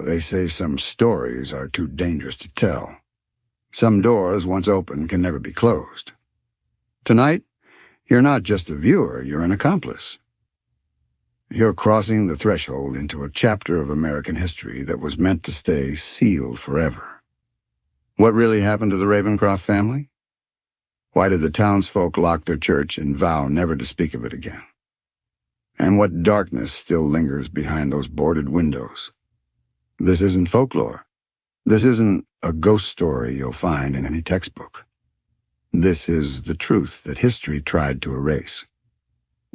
they say some stories are too dangerous to tell. Some doors, once open, can never be closed. Tonight, you're not just a viewer, you're an accomplice. You're crossing the threshold into a chapter of American history that was meant to stay sealed forever. What really happened to the Ravencroft family? Why did the townsfolk lock their church and vow never to speak of it again? And what darkness still lingers behind those boarded windows? This isn't folklore. This isn't a ghost story you'll find in any textbook. This is the truth that history tried to erase.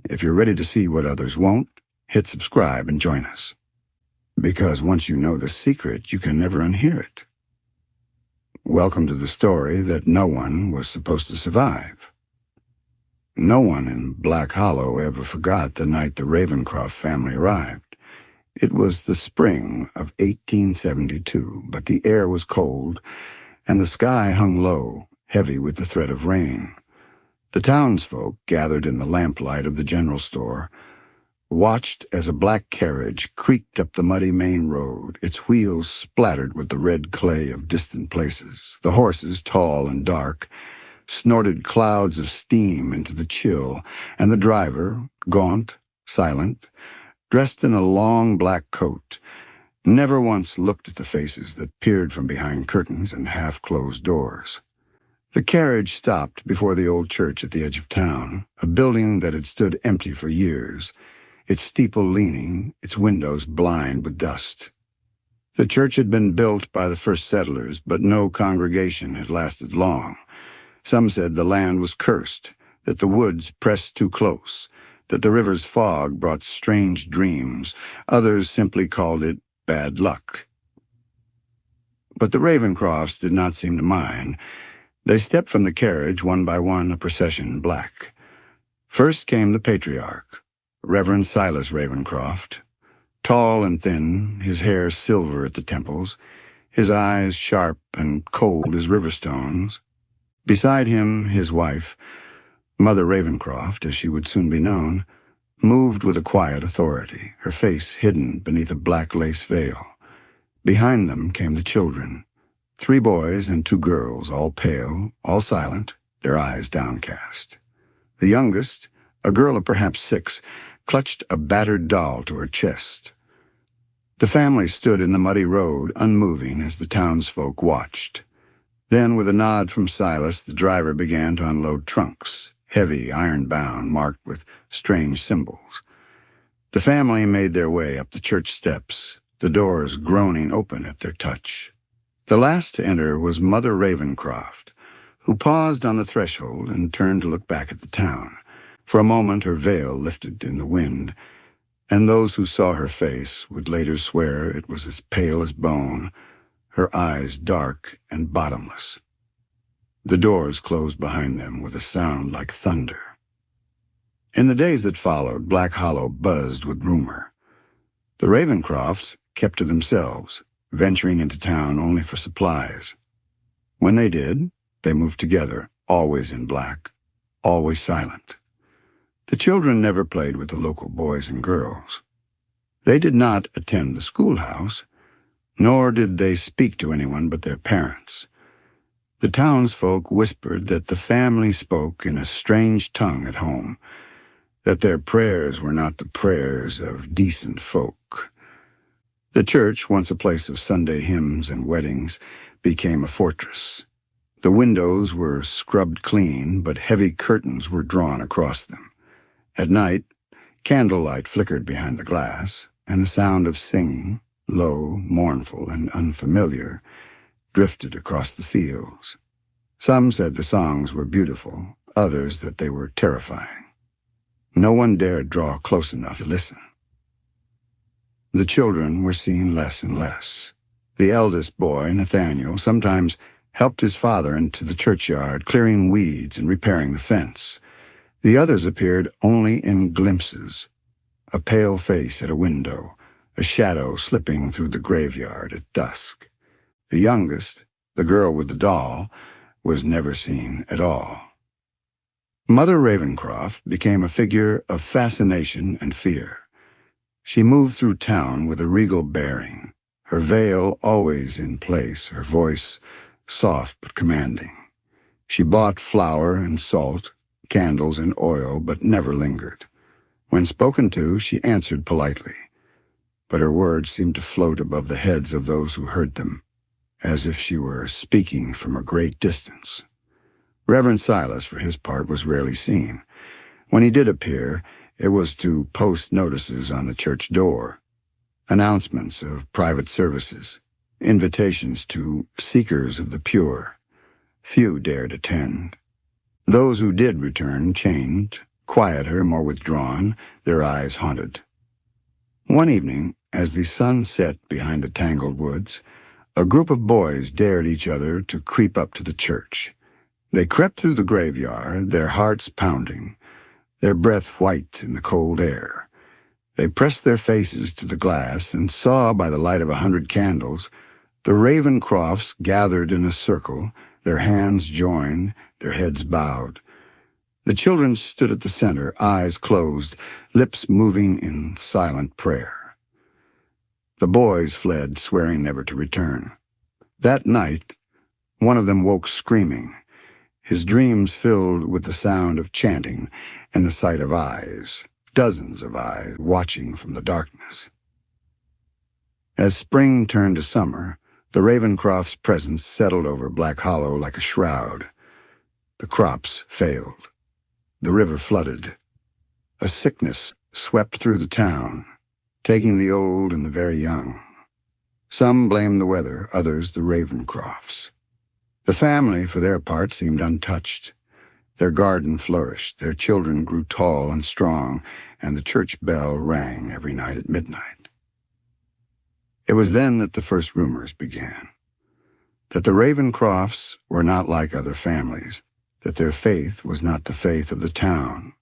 If you're ready to see what others won't, hit subscribe and join us. Because once you know the secret, you can never unhear it. Welcome to the story that no one was supposed to survive. No one in Black Hollow ever forgot the night the Ravencroft family arrived. It was the spring of 1872, but the air was cold, and the sky hung low, heavy with the threat of rain. The townsfolk, gathered in the lamplight of the general store, watched as a black carriage creaked up the muddy main road, its wheels splattered with the red clay of distant places. The horses, tall and dark, snorted clouds of steam into the chill, and the driver, gaunt, silent, dressed in a long black coat, never once looked at the faces that peered from behind curtains and half-closed doors. The carriage stopped before the old church at the edge of town, a building that had stood empty for years, its steeple leaning, its windows blind with dust. The church had been built by the first settlers, but no congregation had lasted long. Some said the land was cursed, that the woods pressed too close, that the river's fog brought strange dreams. Others simply called it bad luck. But the Ravencrofts did not seem to mind. They stepped from the carriage, one by one, a procession in black. First came the patriarch, Reverend Silas Ravencroft, tall and thin, his hair silver at the temples, his eyes sharp and cold as river stones. Beside him, his wife, Mother Ravencroft, as she would soon be known, moved with a quiet authority, her face hidden beneath a black lace veil. Behind them came the children, 3 boys and 2 girls, all pale, all silent, their eyes downcast. The youngest, a girl of perhaps 6, clutched a battered doll to her chest. The family stood in the muddy road, unmoving as the townsfolk watched. Then, with a nod from Silas, the driver began to unload trunks, heavy, iron-bound, marked with strange symbols. The family made their way up the church steps, the doors groaning open at their touch. The last to enter was Mother Ravencroft, who paused on the threshold and turned to look back at the town. For a moment her veil lifted in the wind, and those who saw her face would later swear it was as pale as bone, her eyes dark and bottomless. The doors closed behind them with a sound like thunder. In the days that followed, Black Hollow buzzed with rumor. The Ravencrofts kept to themselves, venturing into town only for supplies. When they did, they moved together, always in black, always silent. The children never played with the local boys and girls. They did not attend the schoolhouse, nor did they speak to anyone but their parents. The townsfolk whispered that the family spoke in a strange tongue at home, that their prayers were not the prayers of decent folk. The church, once a place of Sunday hymns and weddings, became a fortress. The windows were scrubbed clean, but heavy curtains were drawn across them. At night, candlelight flickered behind the glass, and the sound of singing, low, mournful, and unfamiliar, drifted across the fields. Some said the songs were beautiful, others that they were terrifying. No one dared draw close enough to listen. The children were seen less and less. The eldest boy, Nathaniel, sometimes helped his father into the churchyard, clearing weeds and repairing the fence. The others appeared only in glimpses, a pale face at a window, a shadow slipping through the graveyard at dusk. The youngest, the girl with the doll, was never seen at all. Mother Ravencroft became a figure of fascination and fear. She moved through town with a regal bearing, her veil always in place, her voice soft but commanding. She bought flour and salt, candles and oil, but never lingered. When spoken to, she answered politely, but her words seemed to float above the heads of those who heard them, as if she were speaking from a great distance. Reverend Silas, for his part, was rarely seen. When he did appear, it was to post notices on the church door, announcements of private services, invitations to seekers of the pure. Few dared attend. Those who did return changed, quieter, more withdrawn, their eyes haunted. One evening, as the sun set behind the tangled woods, a group of boys dared each other to creep up to the church. They crept through the graveyard, their hearts pounding, their breath white in the cold air. They pressed their faces to the glass and saw by the light of 100 candles the Ravencrofts gathered in a circle, their hands joined, their heads bowed. The children stood at the center, eyes closed, lips moving in silent prayer. The boys fled, swearing never to return. That night, one of them woke screaming, his dreams filled with the sound of chanting and the sight of eyes, dozens of eyes watching from the darkness. As spring turned to summer, the Ravencroft's presence settled over Black Hollow like a shroud. The crops failed. The river flooded. A sickness swept through the town, taking the old and the very young. Some blamed the weather, others the Ravencrofts. The family, for their part, seemed untouched. Their garden flourished, their children grew tall and strong, and the church bell rang every night at midnight. It was then that the first rumors began, that the Ravencrofts were not like other families, that their faith was not the faith of the town,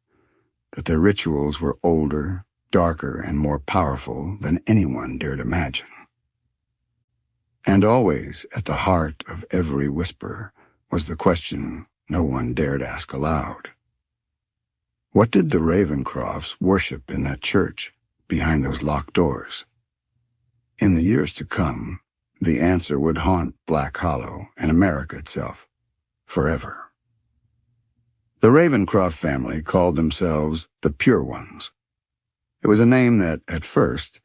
that their rituals were older, darker, and more powerful than anyone dared imagine. And always at the heart of every whisper was the question no one dared ask aloud. What did the Ravencrofts worship in that church behind those locked doors? In the years to come, the answer would haunt Black Hollow and America itself forever. The Ravencroft family called themselves the Pure Ones. It was a name that, at first,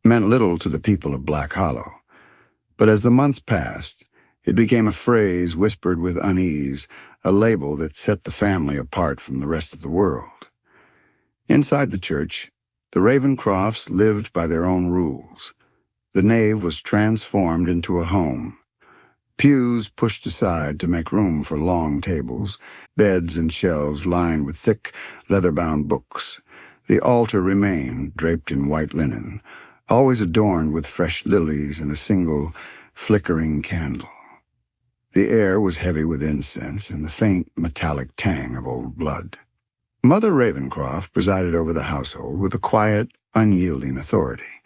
meant little to the people of Black Hollow. But as the months passed, it became a phrase whispered with unease, a label that set the family apart from the rest of the world. Inside the church, the Ravencrofts lived by their own rules. The nave was transformed into a home. Pews pushed aside to make room for long tables, beds and shelves lined with thick, leather-bound books. The altar remained, draped in white linen, always adorned with fresh lilies and a single, flickering candle. The air was heavy with incense and the faint, metallic tang of old blood. Mother Ravencroft presided over the household with a quiet, unyielding authority.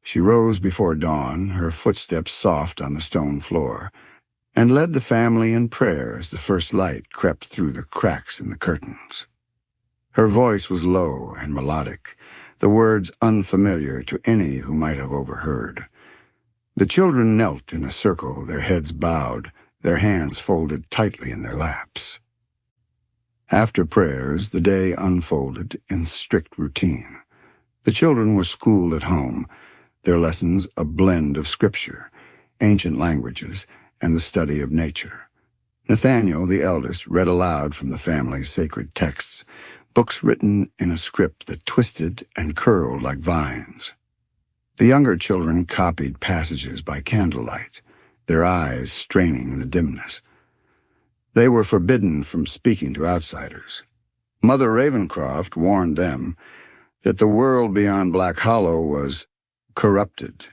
She rose before dawn, her footsteps soft on the stone floor, and led the family in prayer as the first light crept through the cracks in the curtains. Her voice was low and melodic, the words unfamiliar to any who might have overheard. The children knelt in a circle, their heads bowed, their hands folded tightly in their laps. After prayers, the day unfolded in strict routine. The children were schooled at home, their lessons a blend of scripture, ancient languages, and the study of nature. Nathaniel, the eldest, read aloud from the family's sacred texts, books written in a script that twisted and curled like vines. The younger children copied passages by candlelight, their eyes straining in the dimness. They were forbidden from speaking to outsiders. Mother Ravencroft warned them that the world beyond Black Hollow was corrupted,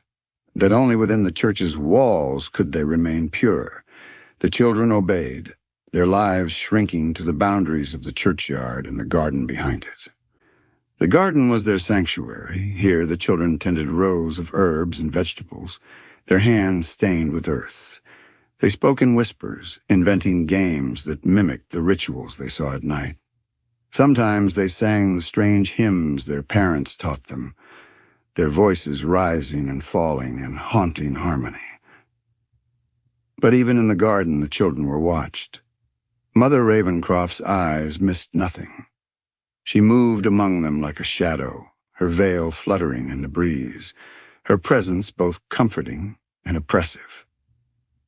that only within the church's walls could they remain pure. The children obeyed, their lives shrinking to the boundaries of the churchyard and the garden behind it. The garden was their sanctuary. Here the children tended rows of herbs and vegetables, their hands stained with earth. They spoke in whispers, inventing games that mimicked the rituals they saw at night. Sometimes they sang the strange hymns their parents taught them, their voices rising and falling in haunting harmony. But even in the garden the children were watched. Mother Ravencroft's eyes missed nothing. She moved among them like a shadow, her veil fluttering in the breeze, her presence both comforting and oppressive.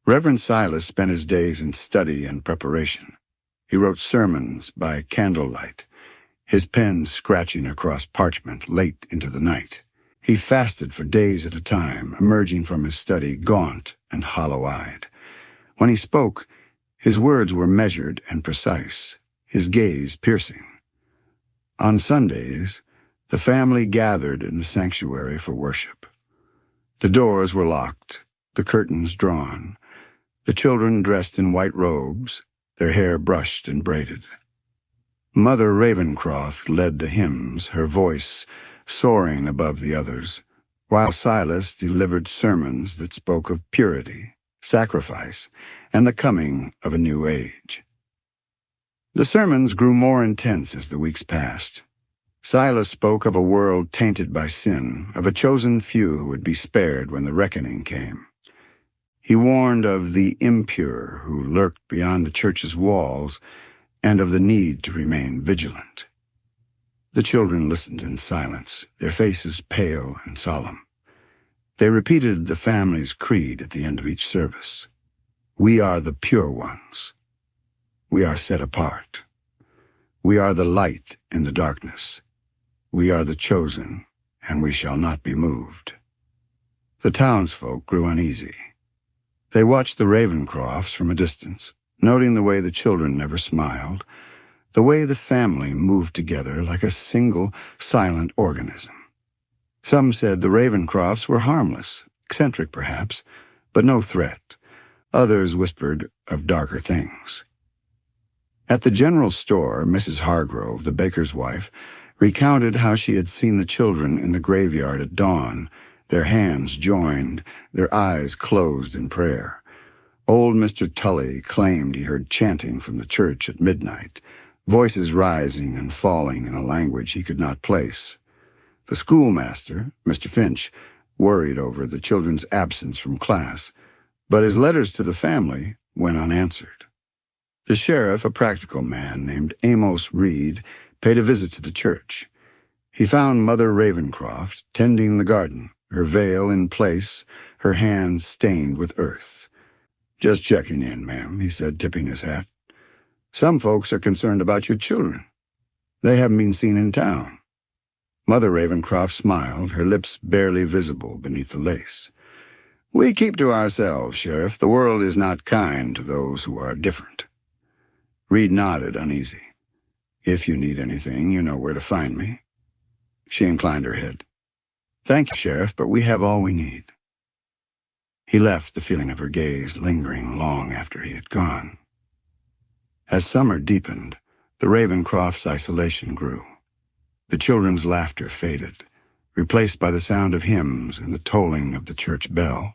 Reverend Silas spent his days in study and preparation. He wrote sermons by candlelight, his pen scratching across parchment late into the night. He fasted for days at a time, emerging from his study gaunt and hollow-eyed. When he spoke, his words were measured and precise, his gaze piercing. On Sundays, the family gathered in the sanctuary for worship. The doors were locked, the curtains drawn, the children dressed in white robes, their hair brushed and braided. Mother Ravencroft led the hymns, her voice soaring above the others, while Silas delivered sermons that spoke of purity, sacrifice, and the coming of a new age. The sermons grew more intense as the weeks passed. Silas spoke of a world tainted by sin, of a chosen few who would be spared when the reckoning came. He warned of the impure who lurked beyond the church's walls and of the need to remain vigilant. The children listened in silence, their faces pale and solemn. They repeated the family's creed at the end of each service. We are the pure ones. We are set apart. We are the light in the darkness. We are the chosen, and we shall not be moved. The townsfolk grew uneasy. They watched the Ravencrofts from a distance, noting the way the children never smiled, the way the family moved together like a single, silent organism. Some said the Ravencrofts were harmless, eccentric perhaps, but no threat. Others whispered of darker things. At the general store, Mrs. Hargrove, the baker's wife, recounted how she had seen the children in the graveyard at dawn, their hands joined, their eyes closed in prayer. Old Mr. Tully claimed he heard chanting from the church at midnight, voices rising and falling in a language he could not place. The schoolmaster, Mr. Finch, worried over the children's absence from class, but his letters to the family went unanswered. The sheriff, a practical man named Amos Reed, paid a visit to the church. He found Mother Ravencroft tending the garden, her veil in place, her hands stained with earth. "Just checking in, ma'am," he said, tipping his hat. "Some folks are concerned about your children. They haven't been seen in town." Mother Ravencroft smiled, her lips barely visible beneath the lace. "We keep to ourselves, Sheriff. The world is not kind to those who are different." Reed nodded, uneasy. "If you need anything, you know where to find me." She inclined her head. "Thank you, Sheriff, but we have all we need." He left, the feeling of her gaze lingering long after he had gone. As summer deepened, the Ravencrofts' isolation grew. The children's laughter faded, replaced by the sound of hymns and the tolling of the church bell.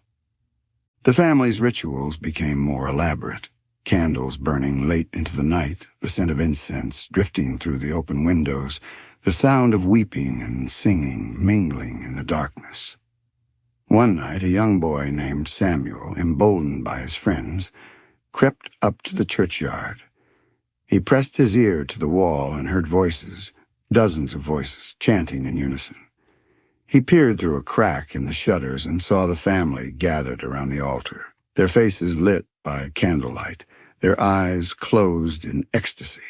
The family's rituals became more elaborate, candles burning late into the night, the scent of incense drifting through the open windows, the sound of weeping and singing mingling in the darkness. One night, a young boy named Samuel, emboldened by his friends, crept up to the churchyard. He pressed his ear to the wall and heard voices, dozens of voices, chanting in unison. He peered through a crack in the shutters and saw the family gathered around the altar, their faces lit by candlelight, their eyes closed in ecstasy.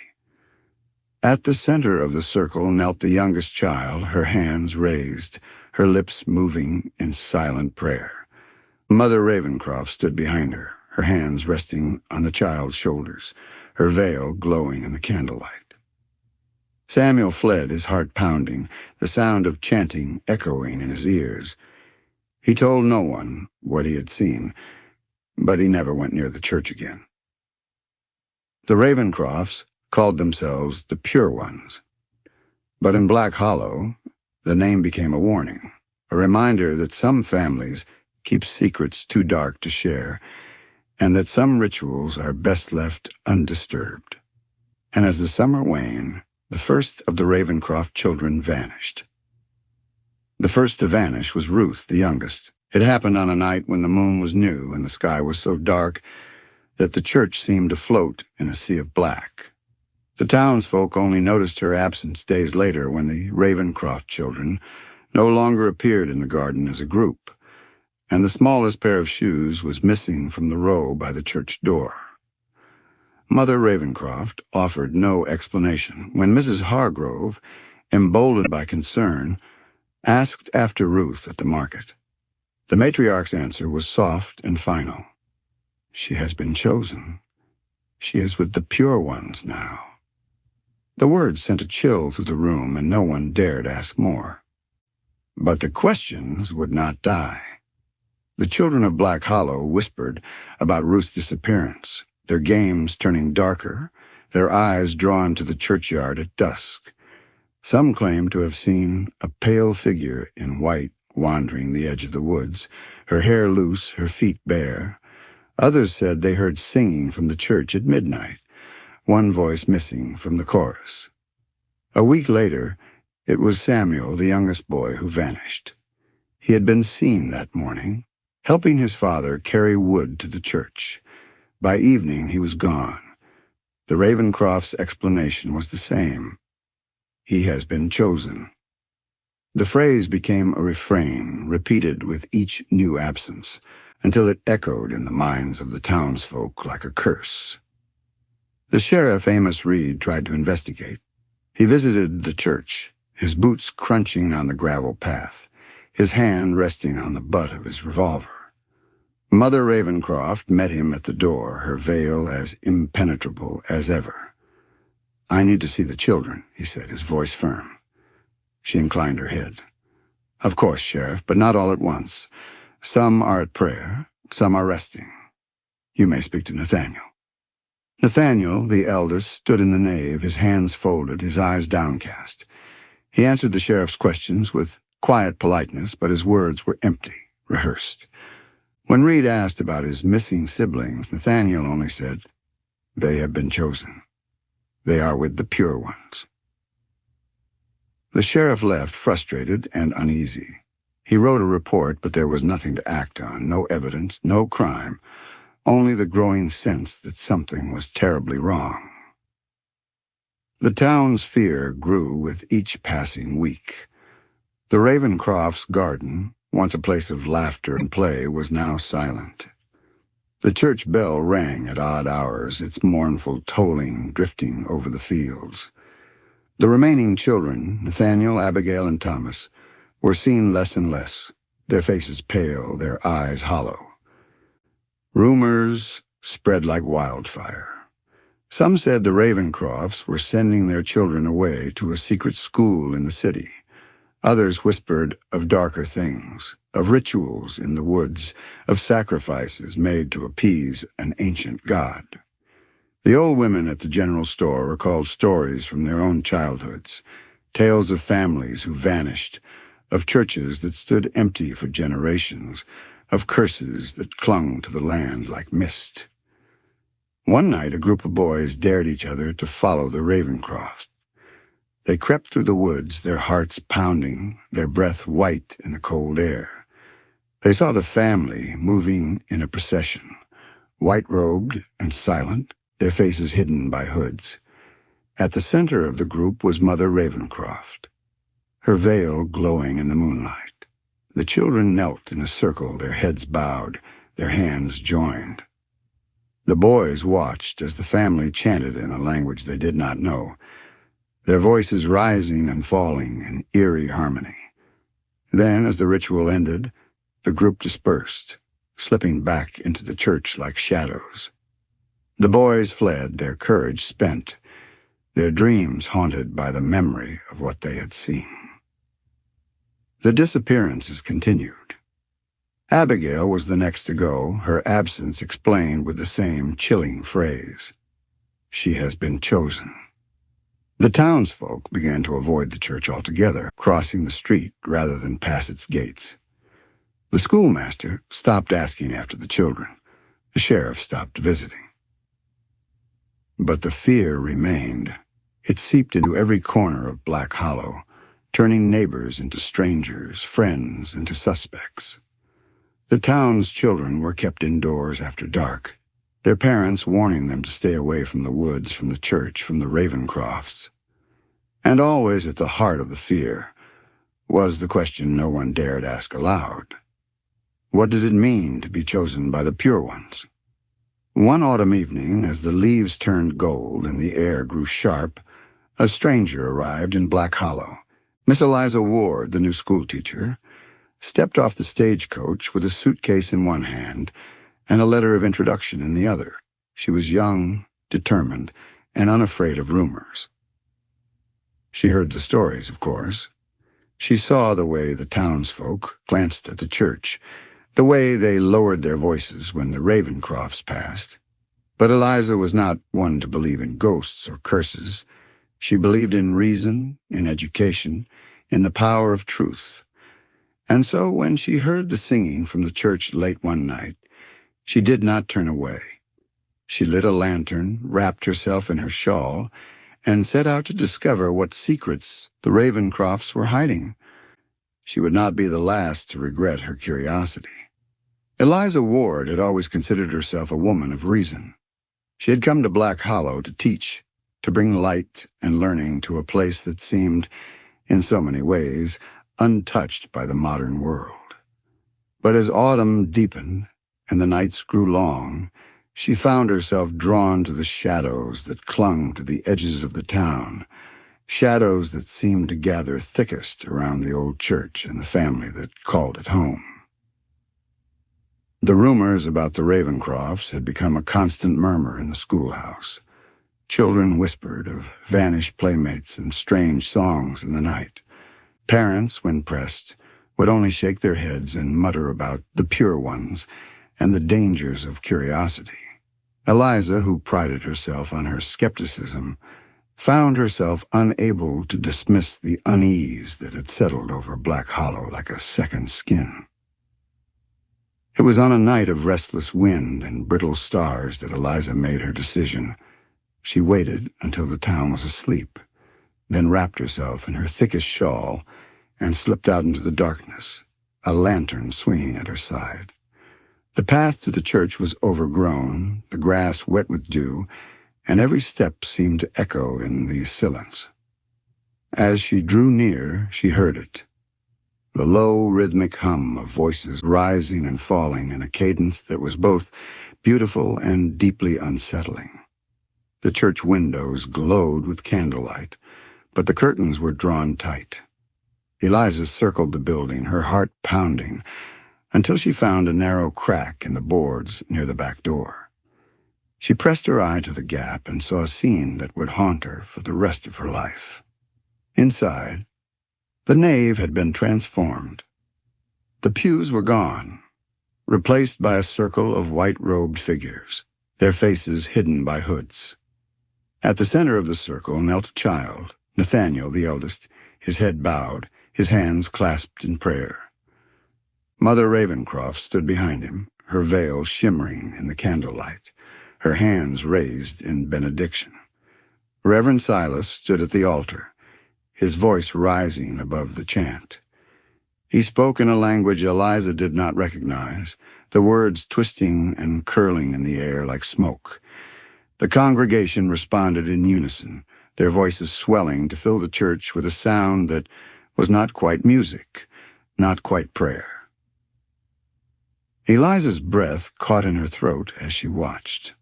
At the center of the circle knelt the youngest child, her hands raised, her lips moving in silent prayer. Mother Ravencroft stood behind her, her hands resting on the child's shoulders, her veil glowing in the candlelight. Samuel fled, his heart pounding, the sound of chanting echoing in his ears. He told no one what he had seen, but he never went near the church again. The Ravencrofts called themselves the Pure Ones, but in Black Hollow, the name became a warning, a reminder that some families keep secrets too dark to share, and that some rituals are best left undisturbed. And as the summer waned, the first of the Ravencroft children vanished. The first to vanish was Ruth, the youngest. It happened on a night when the moon was new and the sky was so dark that the church seemed to float in a sea of black. The townsfolk only noticed her absence days later when the Ravencroft children no longer appeared in the garden as a group, and the smallest pair of shoes was missing from the row by the church door. Mother Ravencroft offered no explanation when Mrs. Hargrove, emboldened by concern, asked after Ruth at the market. The matriarch's answer was soft and final. She has been chosen. She is with the pure ones now. The words sent a chill through the room, and no one dared ask more. But the questions would not die. The children of Black Hollow whispered about Ruth's disappearance, their games turning darker, their eyes drawn to the churchyard at dusk. Some claimed to have seen a pale figure in white wandering the edge of the woods, her hair loose, her feet bare. Others said they heard singing from the church at midnight, one voice missing from the chorus. A week later, it was Samuel, the youngest boy, who vanished. He had been seen that morning, helping his father carry wood to the church. By evening, he was gone. The Ravencrofts' explanation was the same. He has been chosen. The phrase became a refrain, repeated with each new absence, until it echoed in the minds of the townsfolk like a curse. The sheriff, Amos Reed, tried to investigate. He visited the church, his boots crunching on the gravel path, his hand resting on the butt of his revolver. Mother Ravencroft met him at the door, her veil as impenetrable as ever. "I need to see the children," he said, his voice firm. She inclined her head. "Of course, Sheriff, but not all at once. Some are at prayer, some are resting. You may speak to Nathaniel." Nathaniel, the eldest, stood in the nave, his hands folded, his eyes downcast. He answered the sheriff's questions with quiet politeness, but his words were empty, rehearsed. When Reed asked about his missing siblings, Nathaniel only said, "They have been chosen. They are with the pure ones." The sheriff left, frustrated and uneasy. He wrote a report, but there was nothing to act on, no evidence, no crime, only the growing sense that something was terribly wrong. The town's fear grew with each passing week. The Ravencrofts' garden, once a place of laughter and play, was now silent. The church bell rang at odd hours, its mournful tolling drifting over the fields. The remaining children, Nathaniel, Abigail, and Thomas, were seen less and less, their faces pale, their eyes hollow. Rumors spread like wildfire. Some said the Ravencrofts were sending their children away to a secret school in the city. Others whispered of darker things, of rituals in the woods, of sacrifices made to appease an ancient god. The old women at the general store recalled stories from their own childhoods, tales of families who vanished, of churches that stood empty for generations, of curses that clung to the land like mist. One night a group of boys dared each other to follow the Ravencrofts. They crept through the woods, their hearts pounding, their breath white in the cold air. They saw the family moving in a procession, white-robed and silent, their faces hidden by hoods. At the center of the group was Mother Ravencroft, her veil glowing in the moonlight. The children knelt in a circle, their heads bowed, their hands joined. The boys watched as the family chanted in a language they did not know, their voices rising and falling in eerie harmony. Then, as the ritual ended, the group dispersed, slipping back into the church like shadows. The boys fled, their courage spent, their dreams haunted by the memory of what they had seen. The disappearances continued. Abigail was the next to go, her absence explained with the same chilling phrase, "She has been chosen." The townsfolk began to avoid the church altogether, crossing the street rather than pass its gates. The schoolmaster stopped asking after the children. The sheriff stopped visiting. But the fear remained. It seeped into every corner of Black Hollow, turning neighbors into strangers, friends into suspects. The town's children were kept indoors after dark, their parents warning them to stay away from the woods, from the church, from the Ravencrofts. And always at the heart of the fear was the question no one dared ask aloud. What did it mean to be chosen by the pure ones? One autumn evening, as the leaves turned gold and the air grew sharp, a stranger arrived in Black Hollow. Miss Eliza Ward, the new schoolteacher, stepped off the stagecoach with a suitcase in one hand and a letter of introduction in the other. She was young, determined, and unafraid of rumors. She heard the stories, of course. She saw the way the townsfolk glanced at the church, the way they lowered their voices when the Ravencrofts passed. But Eliza was not one to believe in ghosts or curses. She believed in reason, in education, in the power of truth. And so when she heard the singing from the church late one night, she did not turn away. She lit a lantern, wrapped herself in her shawl, and set out to discover what secrets the Ravencrofts were hiding. She would not be the last to regret her curiosity. Eliza Ward had always considered herself a woman of reason. She had come to Black Hollow to teach, to bring light and learning to a place that seemed, in so many ways, untouched by the modern world. But as autumn deepened and the nights grew long, she found herself drawn to the shadows that clung to the edges of the town, shadows that seemed to gather thickest around the old church and the family that called it home. The rumors about the Ravencrofts had become a constant murmur in the schoolhouse. Children whispered of vanished playmates and strange songs in the night. Parents, when pressed, would only shake their heads and mutter about the pure ones and the dangers of curiosity. Eliza, who prided herself on her skepticism, found herself unable to dismiss the unease that had settled over Black Hollow like a second skin. It was on a night of restless wind and brittle stars that Eliza made her decision. She waited until the town was asleep, then wrapped herself in her thickest shawl and slipped out into the darkness, a lantern swinging at her side. The path to the church was overgrown, the grass wet with dew, and every step seemed to echo in the silence. As she drew near, she heard it. The low, rhythmic hum of voices rising and falling in a cadence that was both beautiful and deeply unsettling. The church windows glowed with candlelight, but the curtains were drawn tight. Eliza circled the building, her heart pounding, until she found a narrow crack in the boards near the back door. She pressed her eye to the gap and saw a scene that would haunt her for the rest of her life. Inside, the nave had been transformed. The pews were gone, replaced by a circle of white-robed figures, their faces hidden by hoods. At the center of the circle knelt a child, Nathaniel, the eldest, his head bowed, his hands clasped in prayer. Mother Ravencroft stood behind him, her veil shimmering in the candlelight, her hands raised in benediction. Reverend Silas stood at the altar, his voice rising above the chant. He spoke in a language Eliza did not recognize, the words twisting and curling in the air like smoke. The congregation responded in unison, their voices swelling to fill the church with a sound that was not quite music, not quite prayer. Eliza's breath caught in her throat as she watched.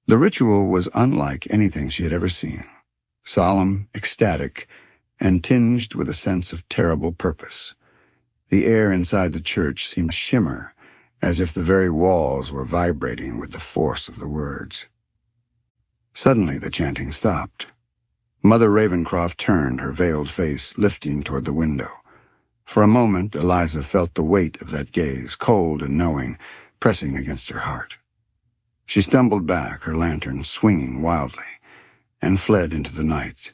The ritual was unlike anything she had ever seen, solemn, ecstatic, and tinged with a sense of terrible purpose. The air inside the church seemed to shimmer, as if the very walls were vibrating with the force of the words. Suddenly the chanting stopped. Mother Ravencroft turned, her veiled face lifting toward the window. For a moment, Eliza felt the weight of that gaze, cold and knowing, pressing against her heart. She stumbled back, her lantern swinging wildly, and fled into the night,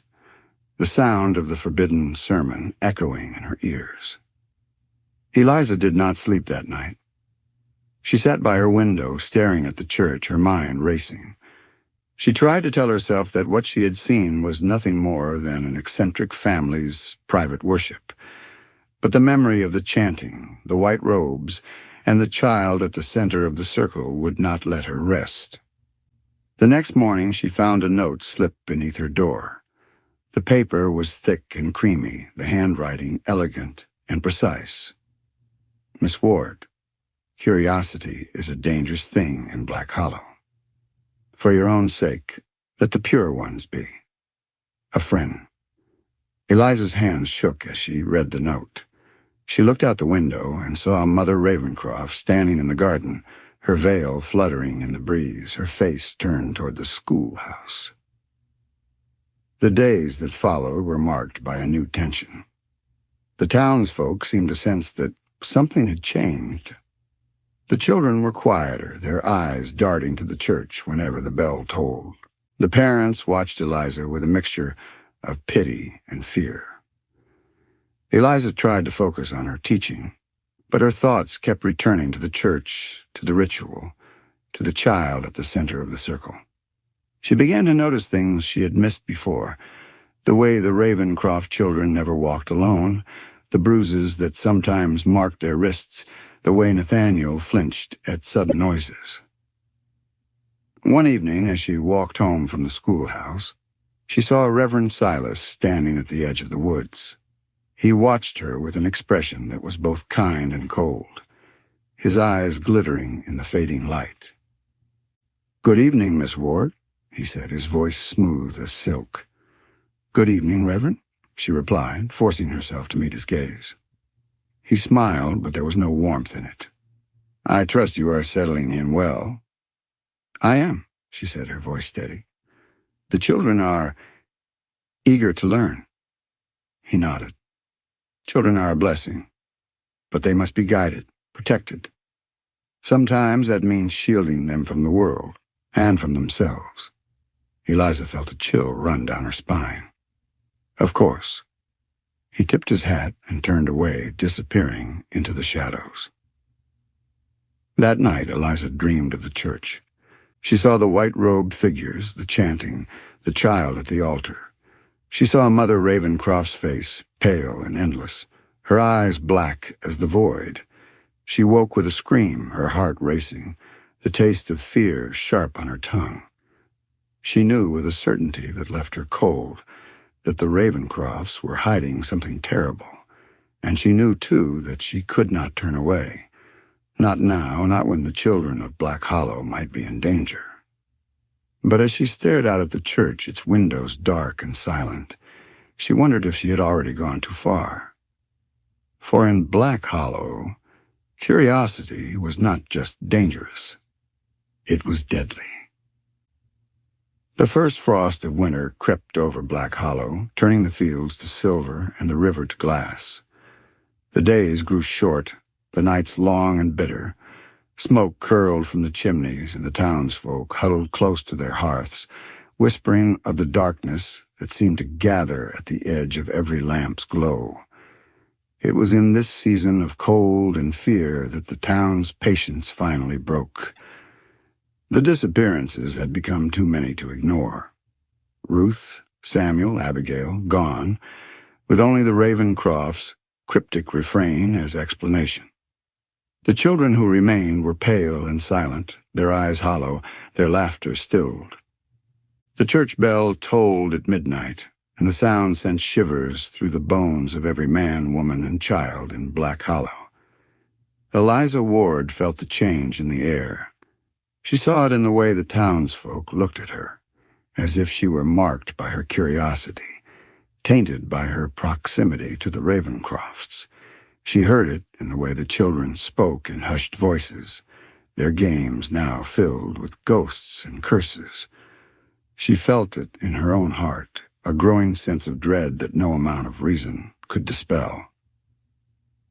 the sound of the forbidden sermon echoing in her ears. Eliza did not sleep that night. She sat by her window, staring at the church, her mind racing. She tried to tell herself that what she had seen was nothing more than an eccentric family's private worship. But the memory of the chanting, the white robes, and the child at the center of the circle would not let her rest. The next morning she found a note slipped beneath her door. The paper was thick and creamy, the handwriting elegant and precise. Miss Ward, curiosity is a dangerous thing in Black Hollow. For your own sake, let the pure ones be. A friend. Eliza's hands shook as she read the note. She looked out the window and saw Mother Ravencroft standing in the garden, her veil fluttering in the breeze, her face turned toward the schoolhouse. The days that followed were marked by a new tension. The townsfolk seemed to sense that something had changed. The children were quieter, their eyes darting to the church whenever the bell tolled. The parents watched Eliza with a mixture of pity and fear. Eliza tried to focus on her teaching, but her thoughts kept returning to the church, to the ritual, to the child at the center of the circle. She began to notice things she had missed before, the way the Ravencroft children never walked alone, the bruises that sometimes marked their wrists, the way Nathaniel flinched at sudden noises. One evening, as she walked home from the schoolhouse, she saw Reverend Silas standing at the edge of the woods. He watched her with an expression that was both kind and cold, his eyes glittering in the fading light. "Good evening, Miss Ward," he said, his voice smooth as silk. "Good evening, Reverend," she replied, forcing herself to meet his gaze. He smiled, but there was no warmth in it. "I trust you are settling in well." "I am," she said, her voice steady. "The children are eager to learn." He nodded. "Children are a blessing, but they must be guided, protected. Sometimes that means shielding them from the world and from themselves." Eliza felt a chill run down her spine. "Of course." He tipped his hat and turned away, disappearing into the shadows. That night, Eliza dreamed of the church. She saw the white-robed figures, the chanting, the child at the altar. She saw Mother Ravencroft's face, pale and endless, her eyes black as the void. She woke with a scream, her heart racing, the taste of fear sharp on her tongue. She knew with a certainty that left her cold that the Ravencrofts were hiding something terrible, and she knew, too, that she could not turn away. Not now, not when the children of Black Hollow might be in danger. But as she stared out at the church, its windows dark and silent, she wondered if she had already gone too far. For in Black Hollow, curiosity was not just dangerous. It was deadly. The first frost of winter crept over Black Hollow, turning the fields to silver and the river to glass. The days grew short, the nights long and bitter. Smoke curled from the chimneys, and the townsfolk huddled close to their hearths, whispering of the darkness that seemed to gather at the edge of every lamp's glow. It was in this season of cold and fear that the town's patience finally broke. The disappearances had become too many to ignore. Ruth, Samuel, Abigail, gone, with only the Ravencroft's cryptic refrain as explanation. The children who remained were pale and silent, their eyes hollow, their laughter stilled. The church bell tolled at midnight, and the sound sent shivers through the bones of every man, woman, and child in Black Hollow. Eliza Ward felt the change in the air. She saw it in the way the townsfolk looked at her, as if she were marked by her curiosity, tainted by her proximity to the Ravencrofts. She heard it in the way the children spoke in hushed voices, their games now filled with ghosts and curses. She felt it in her own heart, a growing sense of dread that no amount of reason could dispel.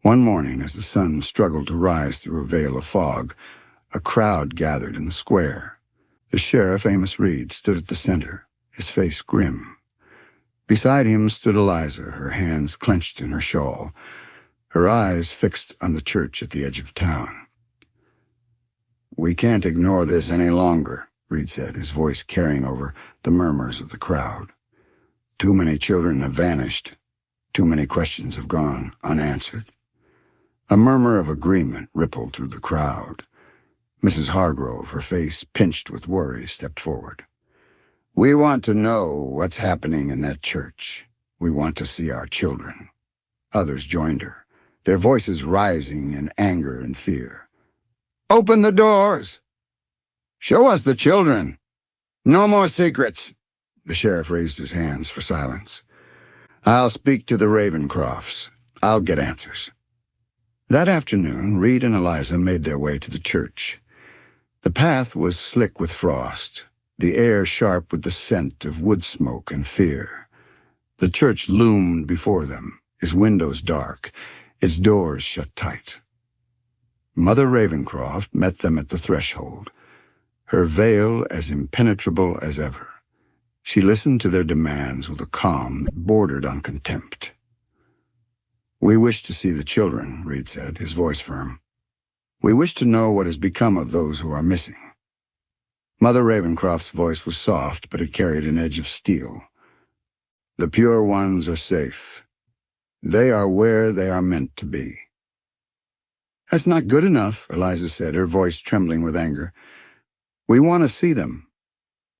One morning, as the sun struggled to rise through a veil of fog, a crowd gathered in the square. The sheriff, Amos Reed, stood at the center, his face grim. Beside him stood Eliza, her hands clenched in her shawl, her eyes fixed on the church at the edge of town. "We can't ignore this any longer," Reed said, his voice carrying over the murmurs of the crowd. Too many children have vanished. Too many questions have gone unanswered. A murmur of agreement rippled through the crowd. Mrs. Hargrove, her face pinched with worry, stepped forward. We want to know what's happening in that church. We want to see our children. Others joined her, their voices rising in anger and fear. Open the doors! Show us the children! No more secrets! The sheriff raised his hands for silence. I'll speak to the Ravencrofts. I'll get answers. That afternoon, Reed and Eliza made their way to the church. The path was slick with frost, the air sharp with the scent of wood smoke and fear. The church loomed before them, its windows dark, its doors shut tight. Mother Ravencroft met them at the threshold, her veil as impenetrable as ever. She listened to their demands with a calm that bordered on contempt. We wish to see the children, Reed said, his voice firm. We wish to know what has become of those who are missing. Mother Ravencroft's voice was soft, but it carried an edge of steel. The pure ones are safe. They are where they are meant to be. That's not good enough, Eliza said, her voice trembling with anger. We want to see them.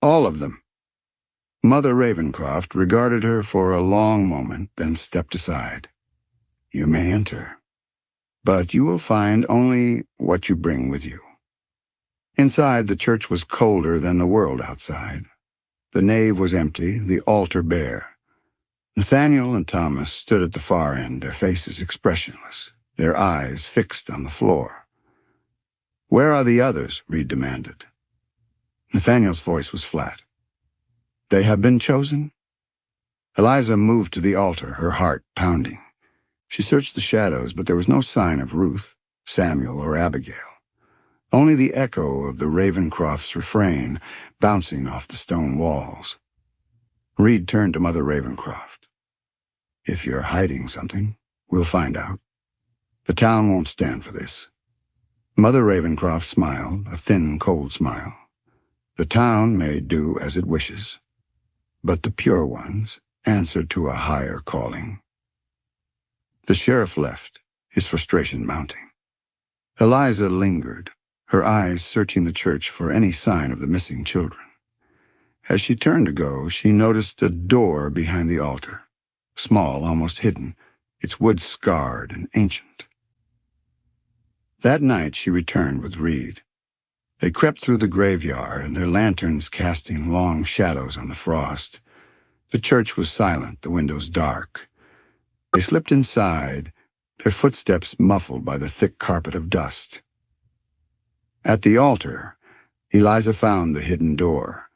All of them. Mother Ravencroft regarded her for a long moment, then stepped aside. You may enter, but you will find only what you bring with you. Inside, the church was colder than the world outside. The nave was empty, the altar bare. Nathaniel and Thomas stood at the far end, their faces expressionless, their eyes fixed on the floor. Where are the others? Reed demanded. Nathaniel's voice was flat. They have been chosen? Eliza moved to the altar, her heart pounding. She searched the shadows, but there was no sign of Ruth, Samuel, or Abigail. Only the echo of the Ravencroft's refrain bouncing off the stone walls. Reed turned to Mother Ravencroft. If you're hiding something, we'll find out. The town won't stand for this. Mother Ravencroft smiled, a thin, cold smile. The town may do as it wishes, but the pure ones answer to a higher calling. The sheriff left, his frustration mounting. Eliza lingered, her eyes searching the church for any sign of the missing children. As she turned to go, she noticed a door behind the altar, small, almost hidden, its wood scarred and ancient. That night she returned with Reed. They crept through the graveyard, their lanterns casting long shadows on the frost. The church was silent, the windows dark. They slipped inside, their footsteps muffled by the thick carpet of dust. At the altar, Eliza found the hidden door.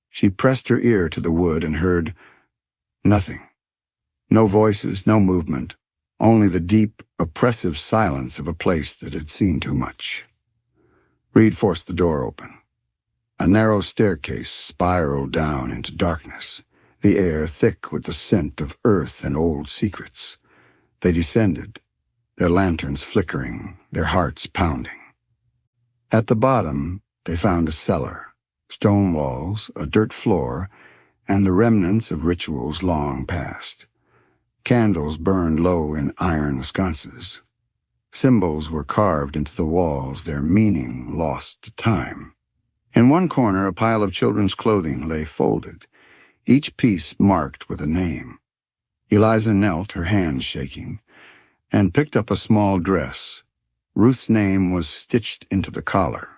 She pressed her ear to the wood and heard nothing. No voices, no movement, only the deep, oppressive silence of a place that had seen too much. Reed forced the door open. A narrow staircase spiraled down into darkness, the air thick with the scent of earth and old secrets. They descended, their lanterns flickering, their hearts pounding. At the bottom, they found a cellar, stone walls, a dirt floor, and the remnants of rituals long past. Candles burned low in iron sconces. Symbols were carved into the walls, their meaning lost to time. In one corner, a pile of children's clothing lay folded, each piece marked with a name. Eliza knelt, her hands shaking, and picked up a small dress. Ruth's name was stitched into the collar.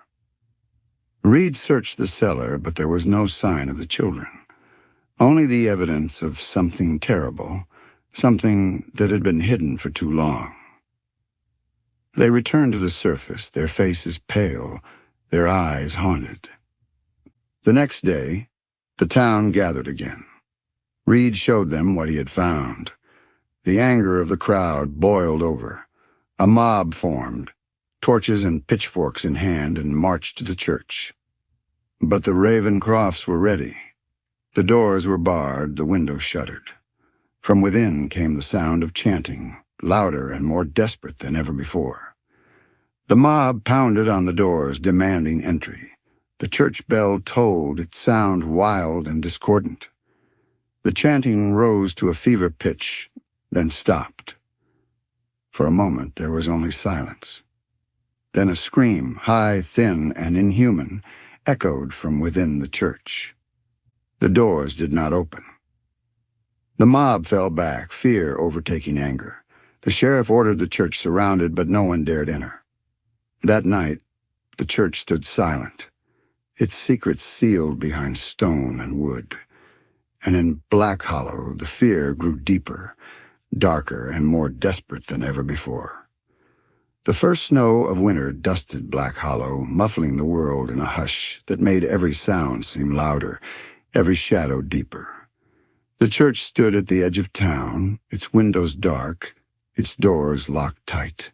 Reed searched the cellar, but there was no sign of the children. Only the evidence of something terrible, something that had been hidden for too long. They returned to the surface, their faces pale, their eyes haunted. The next day, the town gathered again. Reed showed them what he had found. The anger of the crowd boiled over. A mob formed, torches and pitchforks in hand, and marched to the church. But the Ravencrofts were ready. The doors were barred, the windows shuttered. From within came the sound of chanting, louder and more desperate than ever before. The mob pounded on the doors, demanding entry. The church bell tolled, its sound wild and discordant. The chanting rose to a fever pitch, then stopped. For a moment there was only silence. Then a scream, high, thin, and inhuman, echoed from within the church. The doors did not open. The mob fell back, fear overtaking anger. The sheriff ordered the church surrounded, but no one dared enter. That night, the church stood silent, its secrets sealed behind stone and wood. And in Black Hollow, the fear grew deeper, darker, and more desperate than ever before. The first snow of winter dusted Black Hollow, muffling the world in a hush that made every sound seem louder, every shadow deeper. The church stood at the edge of town, its windows dark, its doors locked tight.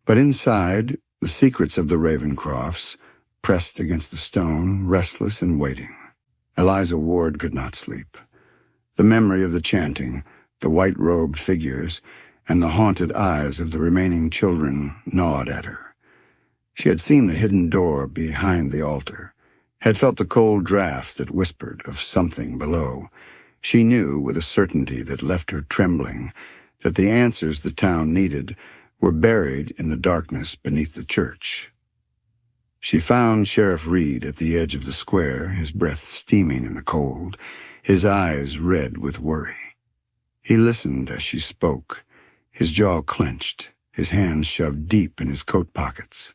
But inside, the secrets of the Ravencrofts, pressed against the stone, restless and waiting. Eliza Ward could not sleep. The memory of the chanting, the white-robed figures, and the haunted eyes of the remaining children gnawed at her. She had seen the hidden door behind the altar, had felt the cold draft that whispered of something below. She knew with a certainty that left her trembling that the answers the town needed were buried in the darkness beneath the church. She found Sheriff Reed at the edge of the square, his breath steaming in the cold, his eyes red with worry. He listened as she spoke, his jaw clenched, his hands shoved deep in his coat pockets.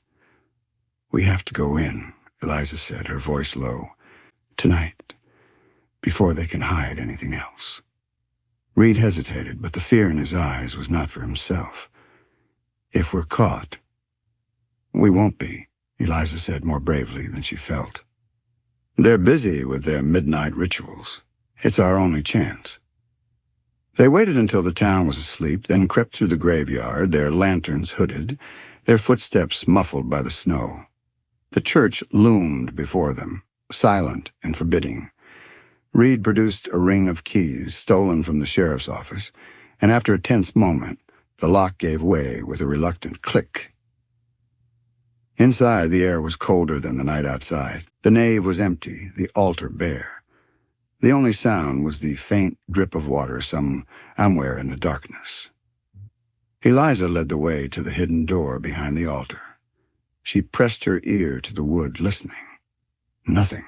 "We have to go in," Eliza said, her voice low. "Tonight, before they can hide anything else." Reed hesitated, but the fear in his eyes was not for himself. "If we're caught—" "We won't be," Eliza said more bravely than she felt. "They're busy with their midnight rituals. It's our only chance." They waited until the town was asleep, then crept through the graveyard, their lanterns hooded, their footsteps muffled by the snow. The church loomed before them, silent and forbidding. Reed produced a ring of keys stolen from the sheriff's office, and after a tense moment, the lock gave way with a reluctant click. Inside, the air was colder than the night outside. The nave was empty, the altar bare. The only sound was the faint drip of water somewhere in the darkness. Eliza led the way to the hidden door behind the altar. She pressed her ear to the wood, listening. Nothing.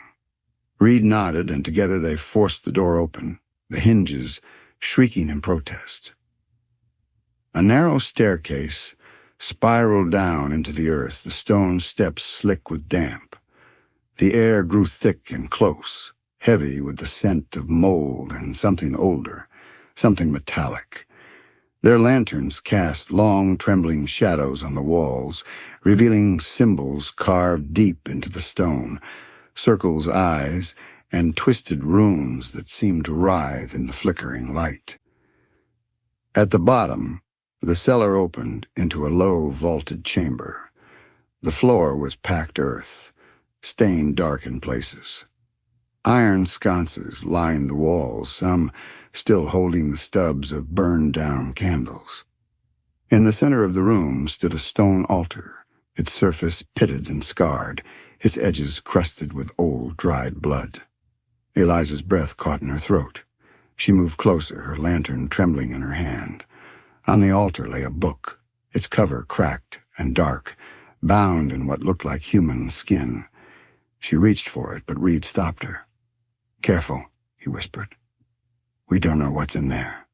Reed nodded, and together they forced the door open, the hinges shrieking in protest. A narrow staircase spiraled down into the earth, the stone steps slick with damp. The air grew thick and close, heavy with the scent of mold and something older, something metallic. Their lanterns cast long, trembling shadows on the walls, revealing symbols carved deep into the stone, circles' eyes, and twisted runes that seemed to writhe in the flickering light. At the bottom, the cellar opened into a low, vaulted chamber. The floor was packed earth, stained dark in places. Iron sconces lined the walls, some still holding the stubs of burned-down candles. In the center of the room stood a stone altar, its surface pitted and scarred, its edges crusted with old, dried blood. Eliza's breath caught in her throat. She moved closer, her lantern trembling in her hand. On the altar lay a book, its cover cracked and dark, bound in what looked like human skin. She reached for it, but Reed stopped her. "Careful," he whispered. "We don't know what's in there."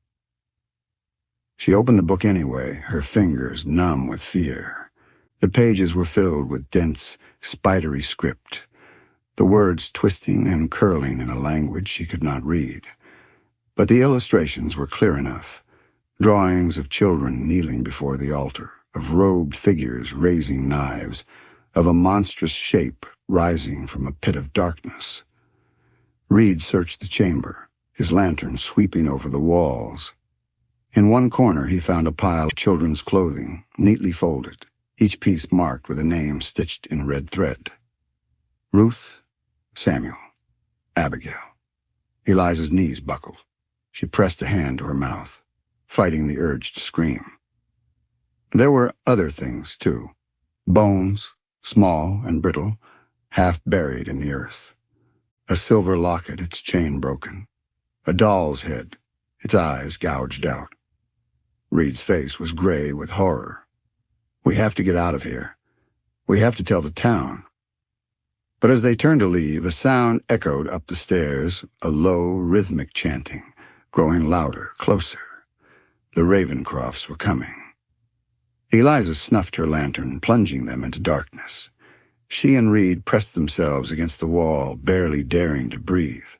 She opened the book anyway, her fingers numb with fear. The pages were filled with dense, spidery script, the words twisting and curling in a language she could not read. But the illustrations were clear enough. Drawings of children kneeling before the altar, of robed figures raising knives, of a monstrous shape rising from a pit of darkness. Reed searched the chamber, his lantern sweeping over the walls. In one corner he found a pile of children's clothing, neatly folded, each piece marked with a name stitched in red thread. Ruth, Samuel, Abigail. Eliza's knees buckled. She pressed a hand to her mouth, fighting the urge to scream. There were other things, too. Bones, small and brittle, half buried in the earth. A silver locket, its chain broken. A doll's head, its eyes gouged out. Reed's face was gray with horror. "We have to get out of here. We have to tell the town." But as they turned to leave, a sound echoed up the stairs, a low, rhythmic chanting, growing louder, closer. The Ravencrofts were coming. Eliza snuffed her lantern, plunging them into darkness. She and Reed pressed themselves against the wall, barely daring to breathe.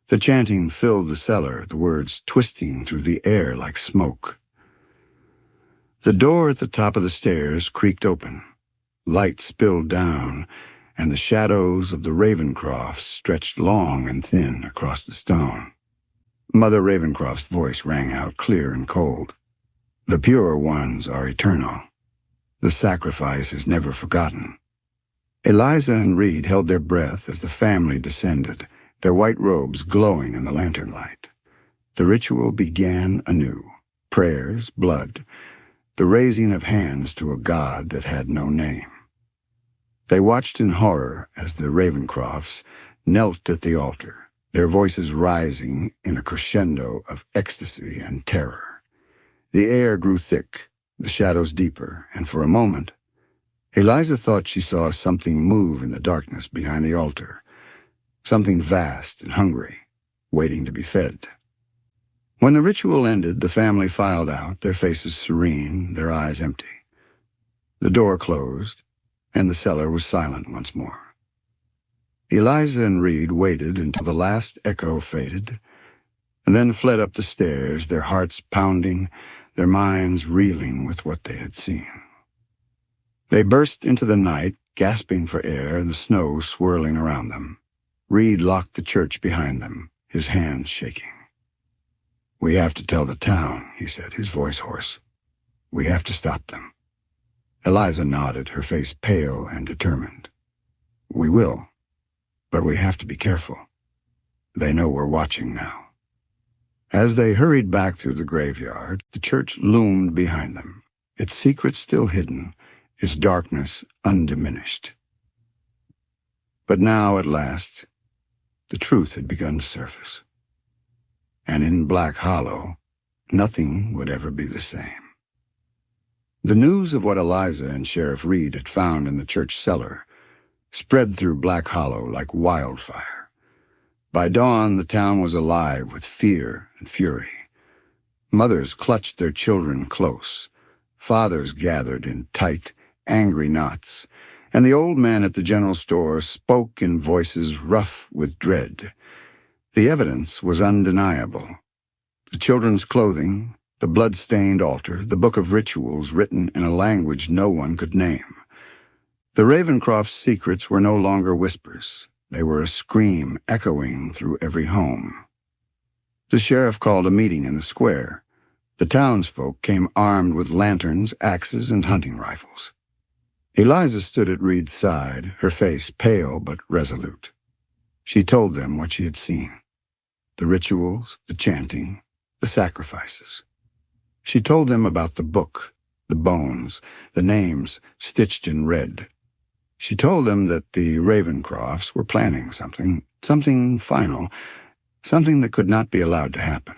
The chanting filled the cellar, the words twisting through the air like smoke. The door at the top of the stairs creaked open. Light spilled down, and the shadows of the Ravencrofts stretched long and thin across the stone. Mother Ravencroft's voice rang out clear and cold. "The pure ones are eternal. The sacrifice is never forgotten." Eliza and Reed held their breath as the family descended, their white robes glowing in the lantern light. The ritual began anew. Prayers, blood, the raising of hands to a god that had no name. They watched in horror as the Ravencrofts knelt at the altar, their voices rising in a crescendo of ecstasy and terror. The air grew thick, the shadows deeper, and for a moment, Eliza thought she saw something move in the darkness behind the altar, something vast and hungry, waiting to be fed. When the ritual ended, the family filed out, their faces serene, their eyes empty. The door closed, and the cellar was silent once more. Eliza and Reed waited until the last echo faded, and then fled up the stairs, their hearts pounding, their minds reeling with what they had seen. They burst into the night, gasping for air, the snow swirling around them. Reed locked the church behind them, his hands shaking. "We have to tell the town," he said, his voice hoarse. "We have to stop them." Eliza nodded, her face pale and determined. "We will, but we have to be careful. They know we're watching now." As they hurried back through the graveyard, the church loomed behind them, its secrets still hidden, its darkness undiminished. But now, at last, the truth had begun to surface. And in Black Hollow, nothing would ever be the same. The news of what Eliza and Sheriff Reed had found in the church cellar spread through Black Hollow like wildfire. By dawn, the town was alive with fear and fury. Mothers clutched their children close. Fathers gathered in tight, angry knots, and the old men at the general store spoke in voices rough with dread. The evidence was undeniable. The children's clothing, the blood-stained altar, the book of rituals written in a language no one could name. The Ravencroft's secrets were no longer whispers. They were a scream echoing through every home. The sheriff called a meeting in the square. The townsfolk came armed with lanterns, axes, and hunting rifles. Eliza stood at Reed's side, her face pale but resolute. She told them what she had seen. The rituals, the chanting, the sacrifices. She told them about the book, the bones, the names stitched in red. She told them that the Ravencrofts were planning something final, something that could not be allowed to happen.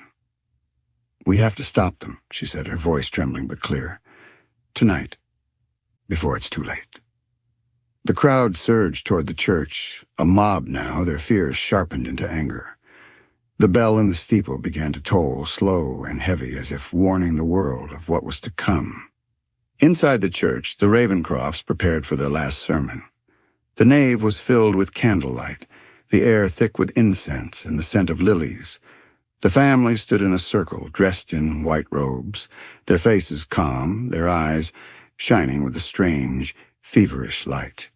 "We have to stop them," she said, her voice trembling but clear. "Tonight, before it's too late." The crowd surged toward the church, a mob now, their fears sharpened into anger. The bell in the steeple began to toll, slow and heavy, as if warning the world of what was to come. Inside the church, the Ravencrofts prepared for their last sermon. The nave was filled with candlelight, the air thick with incense and the scent of lilies. The family stood in a circle, dressed in white robes, their faces calm, their eyes shining with a strange, feverish light.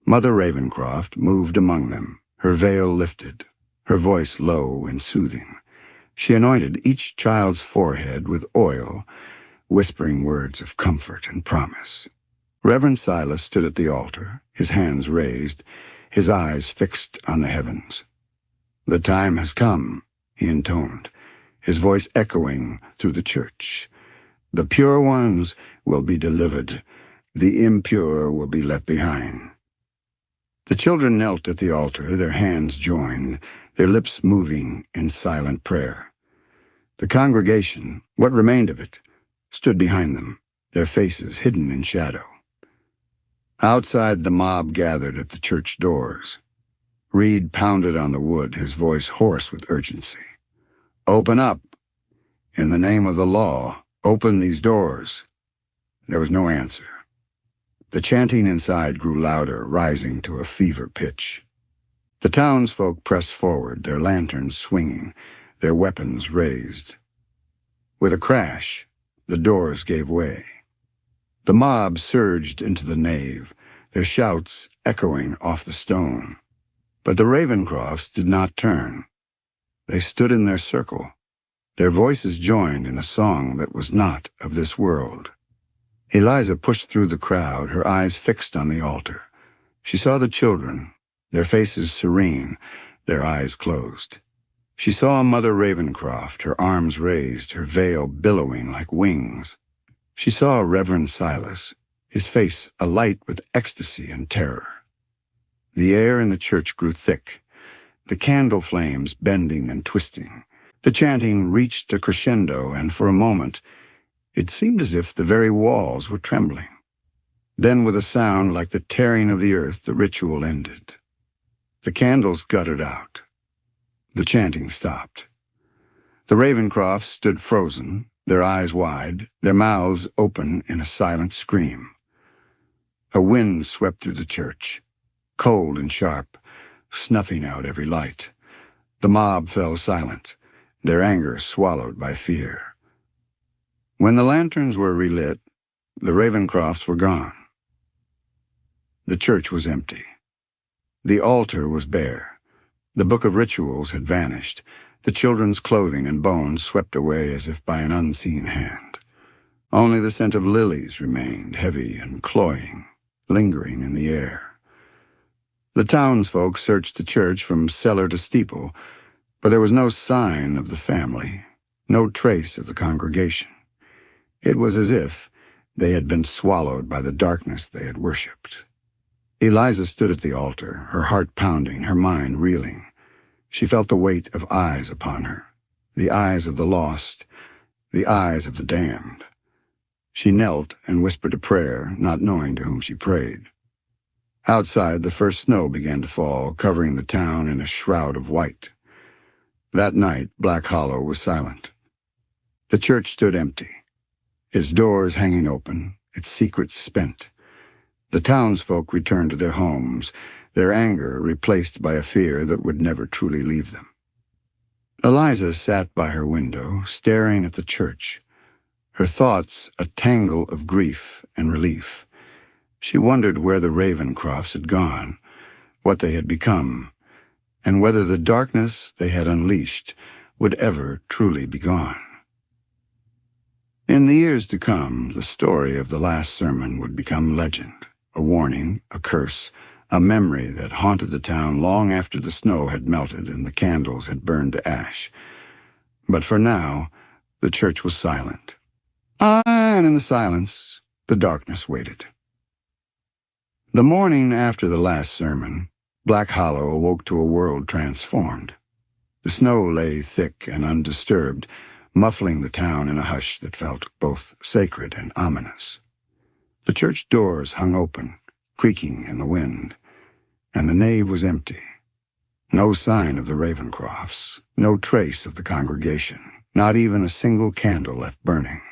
Mother Ravencroft moved among them, her veil lifted, her voice low and soothing. She anointed each child's forehead with oil, whispering words of comfort and promise. Reverend Silas stood at the altar, his hands raised, his eyes fixed on the heavens. "The time has come," he intoned, his voice echoing through the church. "The pure ones will be delivered. The impure will be left behind." The children knelt at the altar, their hands joined, their lips moving in silent prayer. The congregation, what remained of it, stood behind them, their faces hidden in shadow. Outside, the mob gathered at the church doors. Reed pounded on the wood, his voice hoarse with urgency. "Open up! In the name of the law, open these doors!" There was no answer. The chanting inside grew louder, rising to a fever pitch. The townsfolk pressed forward, their lanterns swinging, their weapons raised. With a crash, the doors gave way. The mob surged into the nave, their shouts echoing off the stone. But the Ravencrofts did not turn. They stood in their circle, their voices joined in a song that was not of this world. Eliza pushed through the crowd, her eyes fixed on the altar. She saw the children, their faces serene, their eyes closed. She saw Mother Ravencroft, her arms raised, her veil billowing like wings. She saw Reverend Silas, his face alight with ecstasy and terror. The air in the church grew thick, the candle flames bending and twisting. The chanting reached a crescendo, and for a moment, it seemed as if the very walls were trembling. Then, with a sound like the tearing of the earth, the ritual ended. The candles guttered out. The chanting stopped. The Ravencrofts stood frozen, their eyes wide, their mouths open in a silent scream. A wind swept through the church, cold and sharp, snuffing out every light. The mob fell silent, their anger swallowed by fear. When the lanterns were relit, the Ravencrofts were gone. The church was empty. The altar was bare. The book of rituals had vanished, the children's clothing and bones swept away as if by an unseen hand. Only the scent of lilies remained, heavy and cloying, lingering in the air. The townsfolk searched the church from cellar to steeple, but there was no sign of the family, no trace of the congregation. It was as if they had been swallowed by the darkness they had worshipped. Eliza stood at the altar, her heart pounding, her mind reeling. She felt the weight of eyes upon her, the eyes of the lost, the eyes of the damned. She knelt and whispered a prayer, not knowing to whom she prayed. Outside, the first snow began to fall, covering the town in a shroud of white. That night, Black Hollow was silent. The church stood empty, its doors hanging open, its secrets spent. The townsfolk returned to their homes, their anger replaced by a fear that would never truly leave them. Eliza sat by her window, staring at the church, her thoughts a tangle of grief and relief. She wondered where the Ravencrofts had gone, what they had become, and whether the darkness they had unleashed would ever truly be gone. In the years to come, the story of the last sermon would become legend, a warning, a curse, a memory that haunted the town long after the snow had melted and the candles had burned to ash. But for now, the church was silent. And in the silence, the darkness waited. The morning after the last sermon, Black Hollow awoke to a world transformed. The snow lay thick and undisturbed, muffling the town in a hush that felt both sacred and ominous. The church doors hung open, creaking in the wind, and the nave was empty. No sign of the Ravencrofts, no trace of the congregation, not even a single candle left burning.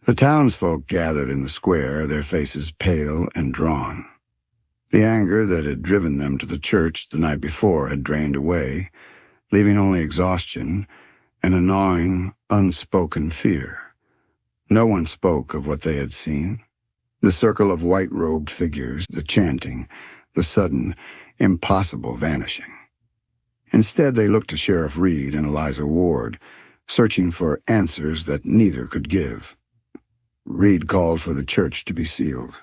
The townsfolk gathered in the square, their faces pale and drawn. The anger that had driven them to the church the night before had drained away, leaving only exhaustion and a gnawing, unspoken fear. No one spoke of what they had seen. The circle of white-robed figures, the chanting, the sudden, impossible vanishing. Instead, they looked to Sheriff Reed and Eliza Ward, searching for answers that neither could give. Reed called for the church to be sealed.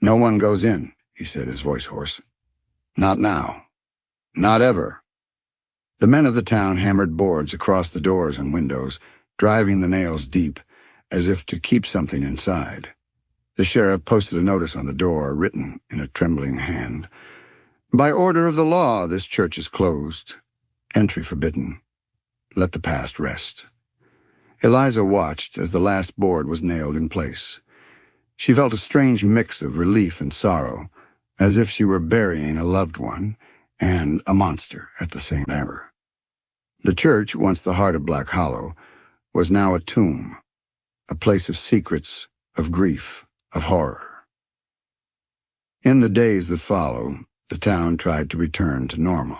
"No one goes in," he said, his voice hoarse. "Not now. Not ever." The men of the town hammered boards across the doors and windows, driving the nails deep, as if to keep something inside. The sheriff posted a notice on the door, written in a trembling hand. By order of the law, this church is closed. Entry forbidden. Let the past rest. Eliza watched as the last board was nailed in place. She felt a strange mix of relief and sorrow, as if she were burying a loved one and a monster at the same hour. The church, once the heart of Black Hollow, was now a tomb, a place of secrets, of grief, of horror. In the days that follow, the town tried to return to normal.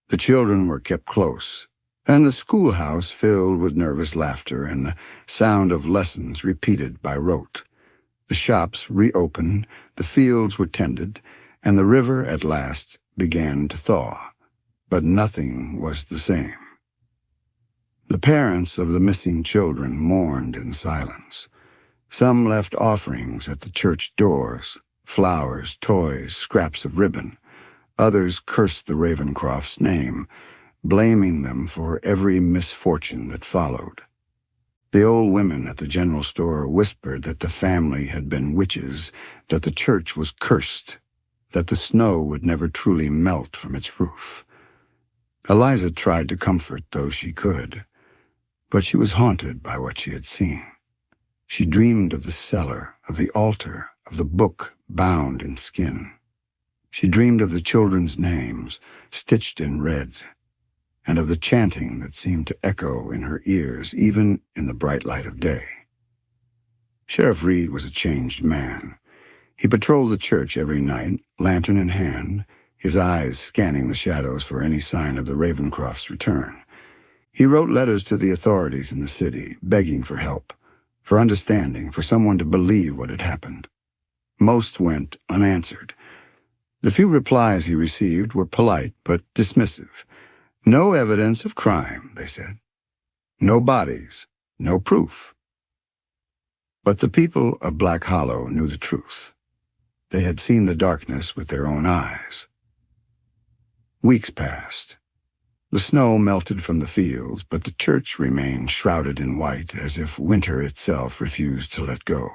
The children were kept close, and the schoolhouse filled with nervous laughter and the sound of lessons repeated by rote. The shops reopened, the fields were tended, and the river at last began to thaw. But nothing was the same. The parents of the missing children mourned in silence. Some left offerings at the church doors, flowers, toys, scraps of ribbon. Others cursed the Ravencroft's name, blaming them for every misfortune that followed. The old women at the general store whispered that the family had been witches, that the church was cursed, that the snow would never truly melt from its roof. Eliza tried to comfort those she could, but she was haunted by what she had seen. She dreamed of the cellar, of the altar, of the book bound in skin. She dreamed of the children's names, stitched in red, and of the chanting that seemed to echo in her ears even in the bright light of day. Sheriff Reed was a changed man. He patrolled the church every night, lantern in hand, his eyes scanning the shadows for any sign of the Ravencroft's return. He wrote letters to the authorities in the city, begging for help, for understanding, for someone to believe what had happened. Most went unanswered. The few replies he received were polite but dismissive. No evidence of crime, they said. No bodies, no proof. But the people of Black Hollow knew the truth. They had seen the darkness with their own eyes. Weeks passed. The snow melted from the fields, but the church remained shrouded in white, as if winter itself refused to let go.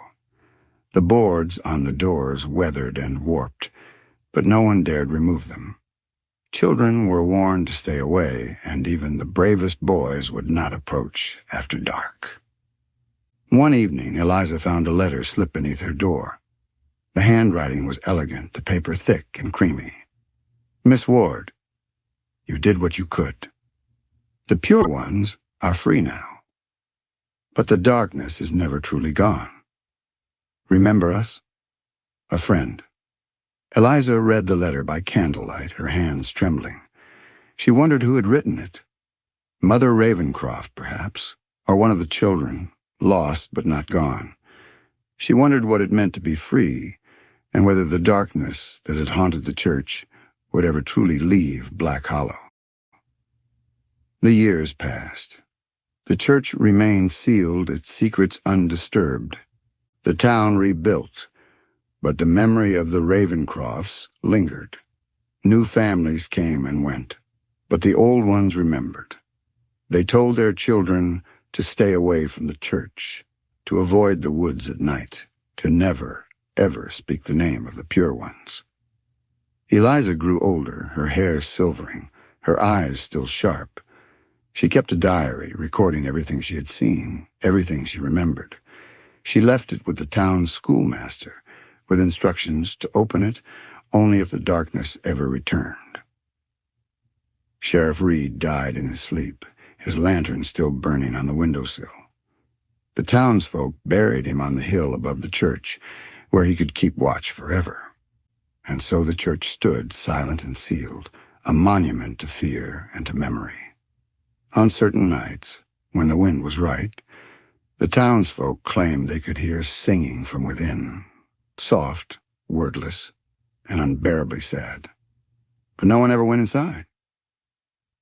The boards on the doors weathered and warped, but no one dared remove them. Children were warned to stay away, and even the bravest boys would not approach after dark. One evening, Eliza found a letter slip beneath her door. The handwriting was elegant, the paper thick and creamy. Miss Ward, you did what you could. The pure ones are free now. But the darkness is never truly gone. Remember us? A friend. Eliza read the letter by candlelight, her hands trembling. She wondered who had written it. Mother Ravencroft, perhaps, or one of the children, lost but not gone. She wondered what it meant to be free, and whether the darkness that had haunted the church would ever truly leave Black Hollow. The years passed. The church remained sealed, its secrets undisturbed. The town rebuilt, but the memory of the Ravencrofts lingered. New families came and went, but the old ones remembered. They told their children to stay away from the church, to avoid the woods at night, to never, ever speak the name of the pure ones. Eliza grew older, her hair silvering, her eyes still sharp. She kept a diary, recording everything she had seen, everything she remembered. She left it with the town's schoolmaster, with instructions to open it only if the darkness ever returned. Sheriff Reed died in his sleep, his lantern still burning on the windowsill. The townsfolk buried him on the hill above the church, where he could keep watch forever. And so the church stood, silent and sealed, a monument to fear and to memory. On certain nights, when the wind was right, the townsfolk claimed they could hear singing from within, soft, wordless, and unbearably sad. But no one ever went inside.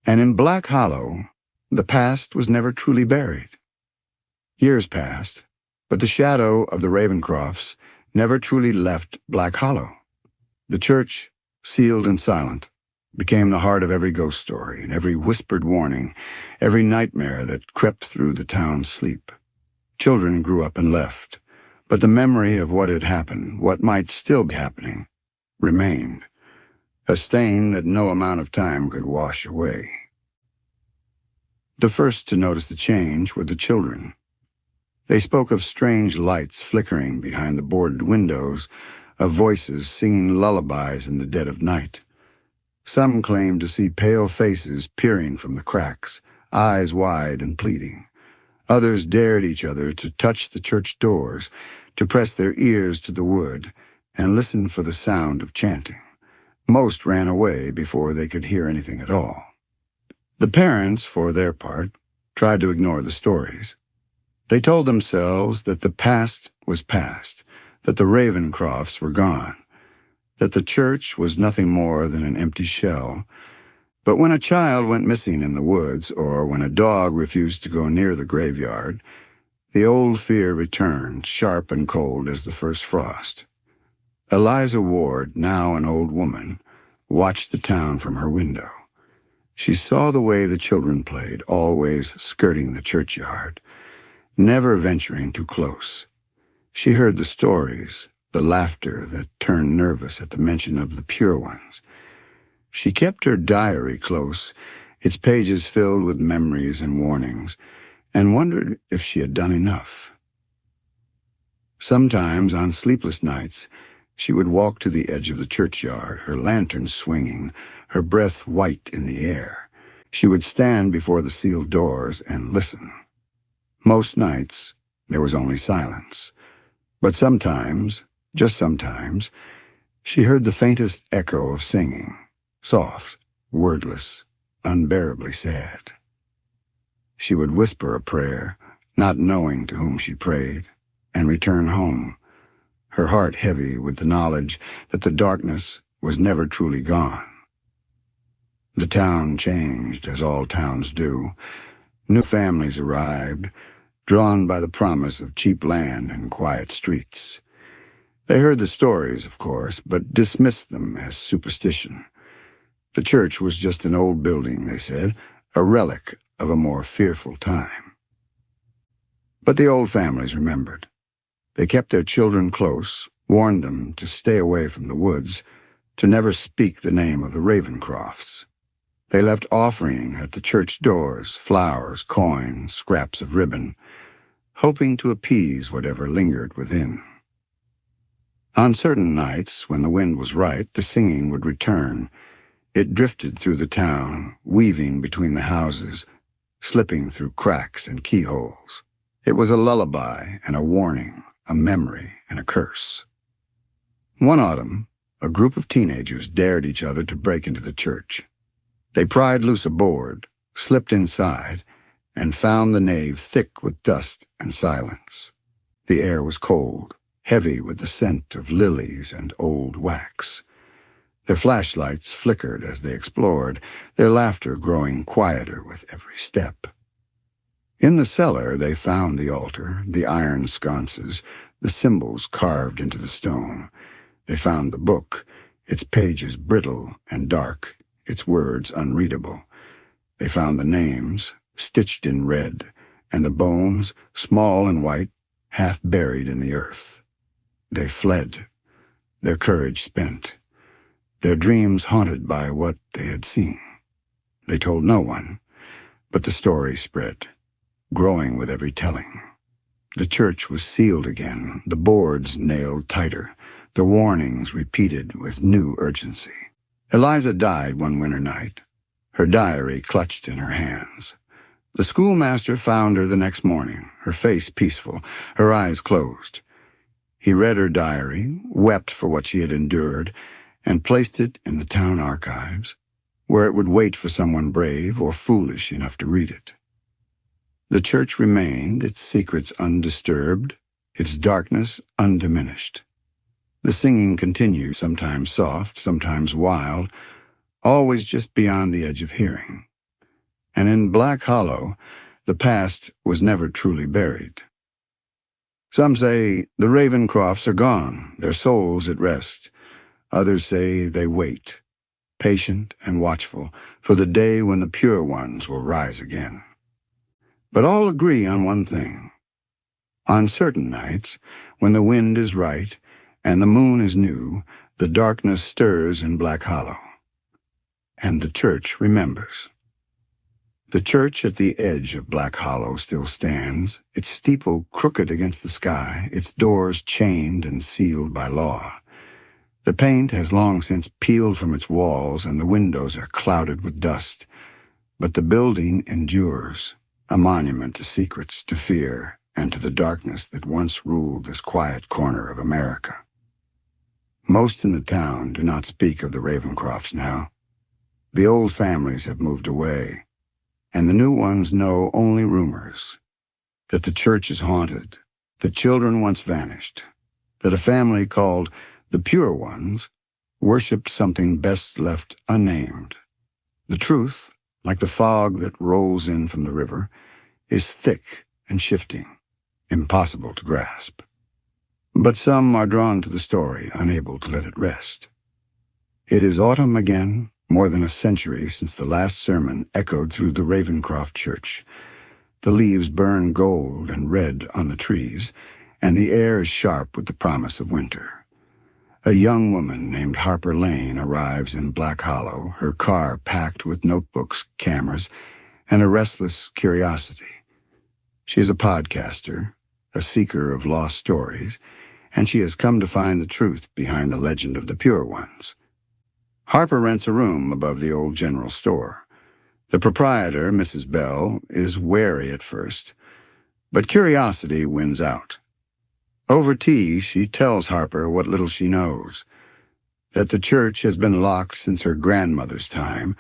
And in Black Hollow, the past was never truly buried. Years passed, but the shadow of the Ravencrofts never truly left Black Hollow. The church, sealed and silent, became the heart of every ghost story and every whispered warning, every nightmare that crept through the town's sleep. Children grew up and left, but the memory of what had happened, what might still be happening, remained. a stain that no amount of time could wash away. The first to notice the change were the children. They spoke of strange lights flickering behind the boarded windows, of voices singing lullabies in the dead of night. Some claimed to see pale faces peering from the cracks, eyes wide and pleading. Others dared each other to touch the church doors, to press their ears to the wood, and listen for the sound of chanting. Most ran away before they could hear anything at all. The parents, for their part, tried to ignore the stories. They told themselves that the past was past, that the Ravencrofts were gone, that the church was nothing more than an empty shell. But when a child went missing in the woods, or when a dog refused to go near the graveyard, the old fear returned, sharp and cold as the first frost. Eliza Ward, now an old woman, watched the town from her window. She saw the way the children played, always skirting the churchyard, never venturing too close. She heard the stories, the laughter that turned nervous at the mention of the pure ones. She kept her diary close, its pages filled with memories and warnings, and wondered if she had done enough. Sometimes, on sleepless nights, she would walk to the edge of the churchyard, her lantern swinging, her breath white in the air. She would stand before the sealed doors and listen. Most nights, there was only silence. But sometimes, just sometimes, she heard the faintest echo of singing, soft, wordless, unbearably sad. She would whisper a prayer, not knowing to whom she prayed, and return home, her heart heavy with the knowledge that the darkness was never truly gone. The town changed, as all towns do. New families arrived, drawn by the promise of cheap land and quiet streets. They heard the stories, of course, but dismissed them as superstition. The church was just an old building, they said, a relic of a more fearful time. But the old families remembered. They kept their children close, warned them to stay away from the woods, to never speak the name of the Ravencrofts. They left offering at the church doors, flowers, coins, scraps of ribbon, hoping to appease whatever lingered within. On certain nights, when the wind was right, the singing would return. It drifted through the town, weaving between the houses, slipping through cracks and keyholes. It was a lullaby and a warning, a memory and a curse. One autumn, a group of teenagers dared each other to break into the church. They pried loose a board, slipped inside, and found the nave thick with dust and silence. The air was cold, heavy with the scent of lilies and old wax. Their flashlights flickered as they explored, their laughter growing quieter with every step. In the cellar they found the altar, the iron sconces, the symbols carved into the stone. They found the book, its pages brittle and dark, its words unreadable. They found the names, stitched in red, and the bones, small and white, half buried in the earth. They fled, their courage spent, their dreams haunted by what they had seen. They told no one, but the story spread, growing with every telling. The church was sealed again, the boards nailed tighter, the warnings repeated with new urgency. Eliza died one winter night, her diary clutched in her hands. The schoolmaster found her the next morning, her face peaceful, her eyes closed. He read her diary, wept for what she had endured, and placed it in the town archives, where it would wait for someone brave or foolish enough to read it. The church remained, its secrets undisturbed, its darkness undiminished. The singing continued, sometimes soft, sometimes wild, always just beyond the edge of hearing. And in Black Hollow, the past was never truly buried. Some say the Ravencrofts are gone, their souls at rest. Others say they wait, patient and watchful, for the day when the pure ones will rise again. But all agree on one thing. On certain nights, when the wind is right and the moon is new, the darkness stirs in Black Hollow. and the church remembers. The church at the edge of Black Hollow still stands, its steeple crooked against the sky, its doors chained and sealed by law. The paint has long since peeled from its walls, and the windows are clouded with dust. But the building endures, a monument to secrets, to fear, and to the darkness that once ruled this quiet corner of America. Most in the town do not speak of the Ravencrofts now. The old families have moved away, and the new ones know only rumors, that the church is haunted, that children once vanished, that a family called the Pure Ones worshipped something best left unnamed. The truth, like the fog that rolls in from the river, is thick and shifting, impossible to grasp. But some are drawn to the story, unable to let it rest. It is autumn again, more than a century since the last sermon echoed through the Ravencroft church. The leaves burn gold and red on the trees, and the air is sharp with the promise of winter. A young woman named Harper Lane arrives in Black Hollow, her car packed with notebooks, cameras, and a restless curiosity. She is a podcaster, a seeker of lost stories, and she has come to find the truth behind the legend of the Pure Ones. Harper rents a room above the old general store. The proprietor, Mrs. Bell, is wary at first, but curiosity wins out. Over tea, she tells Harper what little she knows, that the church has been locked since her grandmother's time,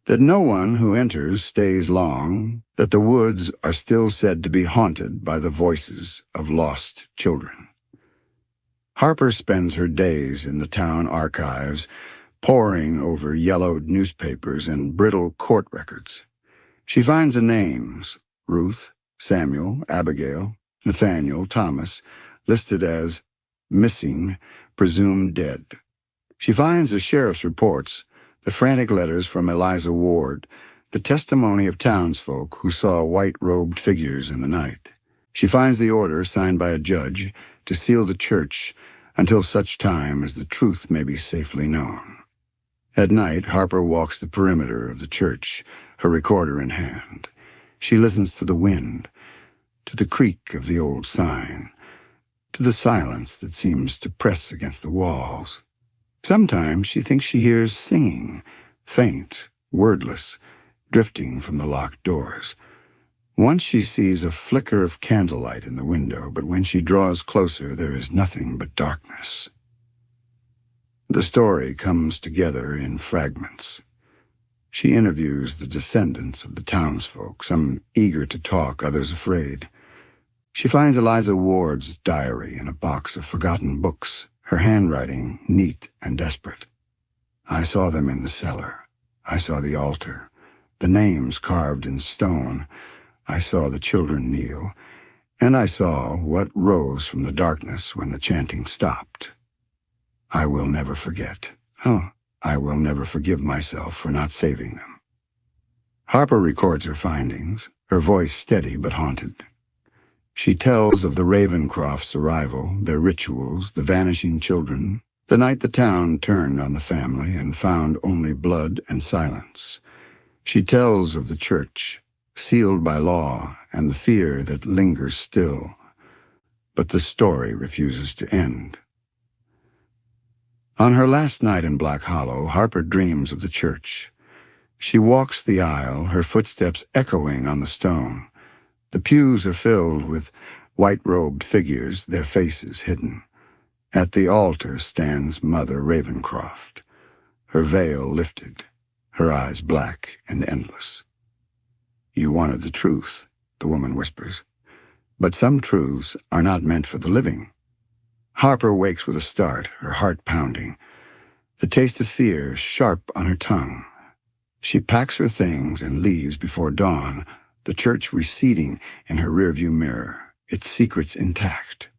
that no one who enters stays long, that the woods are still said to be haunted by the voices of lost children. Harper spends her days in the town archives, poring over yellowed newspapers and brittle court records. She finds the names, Ruth, Samuel, Abigail, Nathaniel, Thomas, listed as missing, presumed dead. She finds the sheriff's reports, the frantic letters from Eliza Ward, the testimony of townsfolk who saw white-robed figures in the night. She finds the order signed by a judge to seal the church until such time as the truth may be safely known. At night, Harper walks the perimeter of the church, her recorder in hand. She listens to the wind, to the creak of the old sign, to the silence that seems to press against the walls. Sometimes she thinks she hears singing, faint, wordless, drifting from the locked doors. Once she sees a flicker of candlelight in the window, but when she draws closer, there is nothing but darkness. The story comes together in fragments. She interviews the descendants of the townsfolk, some eager to talk, others afraid. She finds Eliza Ward's diary in a box of forgotten books, her handwriting neat and desperate. I saw them in the cellar. I saw the altar, the names carved in stone. I saw the children kneel, and I saw what rose from the darkness when the chanting stopped. I will never forget. I will never forgive myself for not saving them. Harper records her findings, her voice steady but haunted. She tells of the Ravencrofts' arrival, their rituals, the vanishing children, the night the town turned on the family and found only blood and silence. She tells of the church, sealed by law, and the fear that lingers still. But the story refuses to end. On her last night in Black Hollow, Harper dreams of the church. She walks the aisle, her footsteps echoing on the stone. The pews are filled with white-robed figures, their faces hidden. At the altar stands Mother Ravencroft, her veil lifted, her eyes black and endless. "You wanted the truth," the woman whispers. "But some truths are not meant for the living." Harper wakes with a start, her heart pounding, the taste of fear sharp on her tongue. She packs her things and leaves before dawn, the church receding in her rearview mirror, its secrets intact.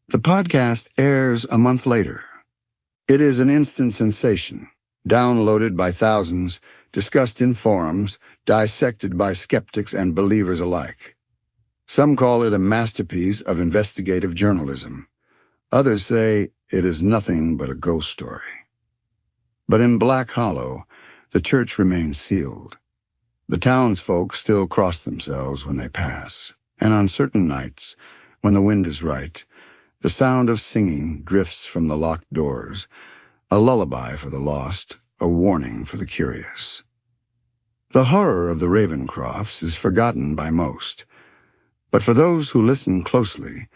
The podcast airs a month later. It is an instant sensation, downloaded by thousands, discussed in forums, dissected by skeptics and believers alike. Some call it a masterpiece of investigative journalism. Others say it is nothing but a ghost story. But in Black Hollow, the church remains sealed. The townsfolk still cross themselves when they pass, and on certain nights, when the wind is right, the sound of singing drifts from the locked doors, a lullaby for the lost, a warning for the curious. The horror of the Ravencrofts is forgotten by most, but for those who listen closely,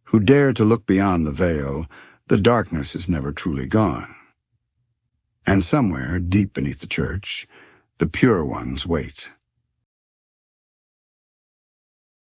who dare to look beyond the veil, the darkness is never truly gone. And somewhere, deep beneath the church, the pure ones wait.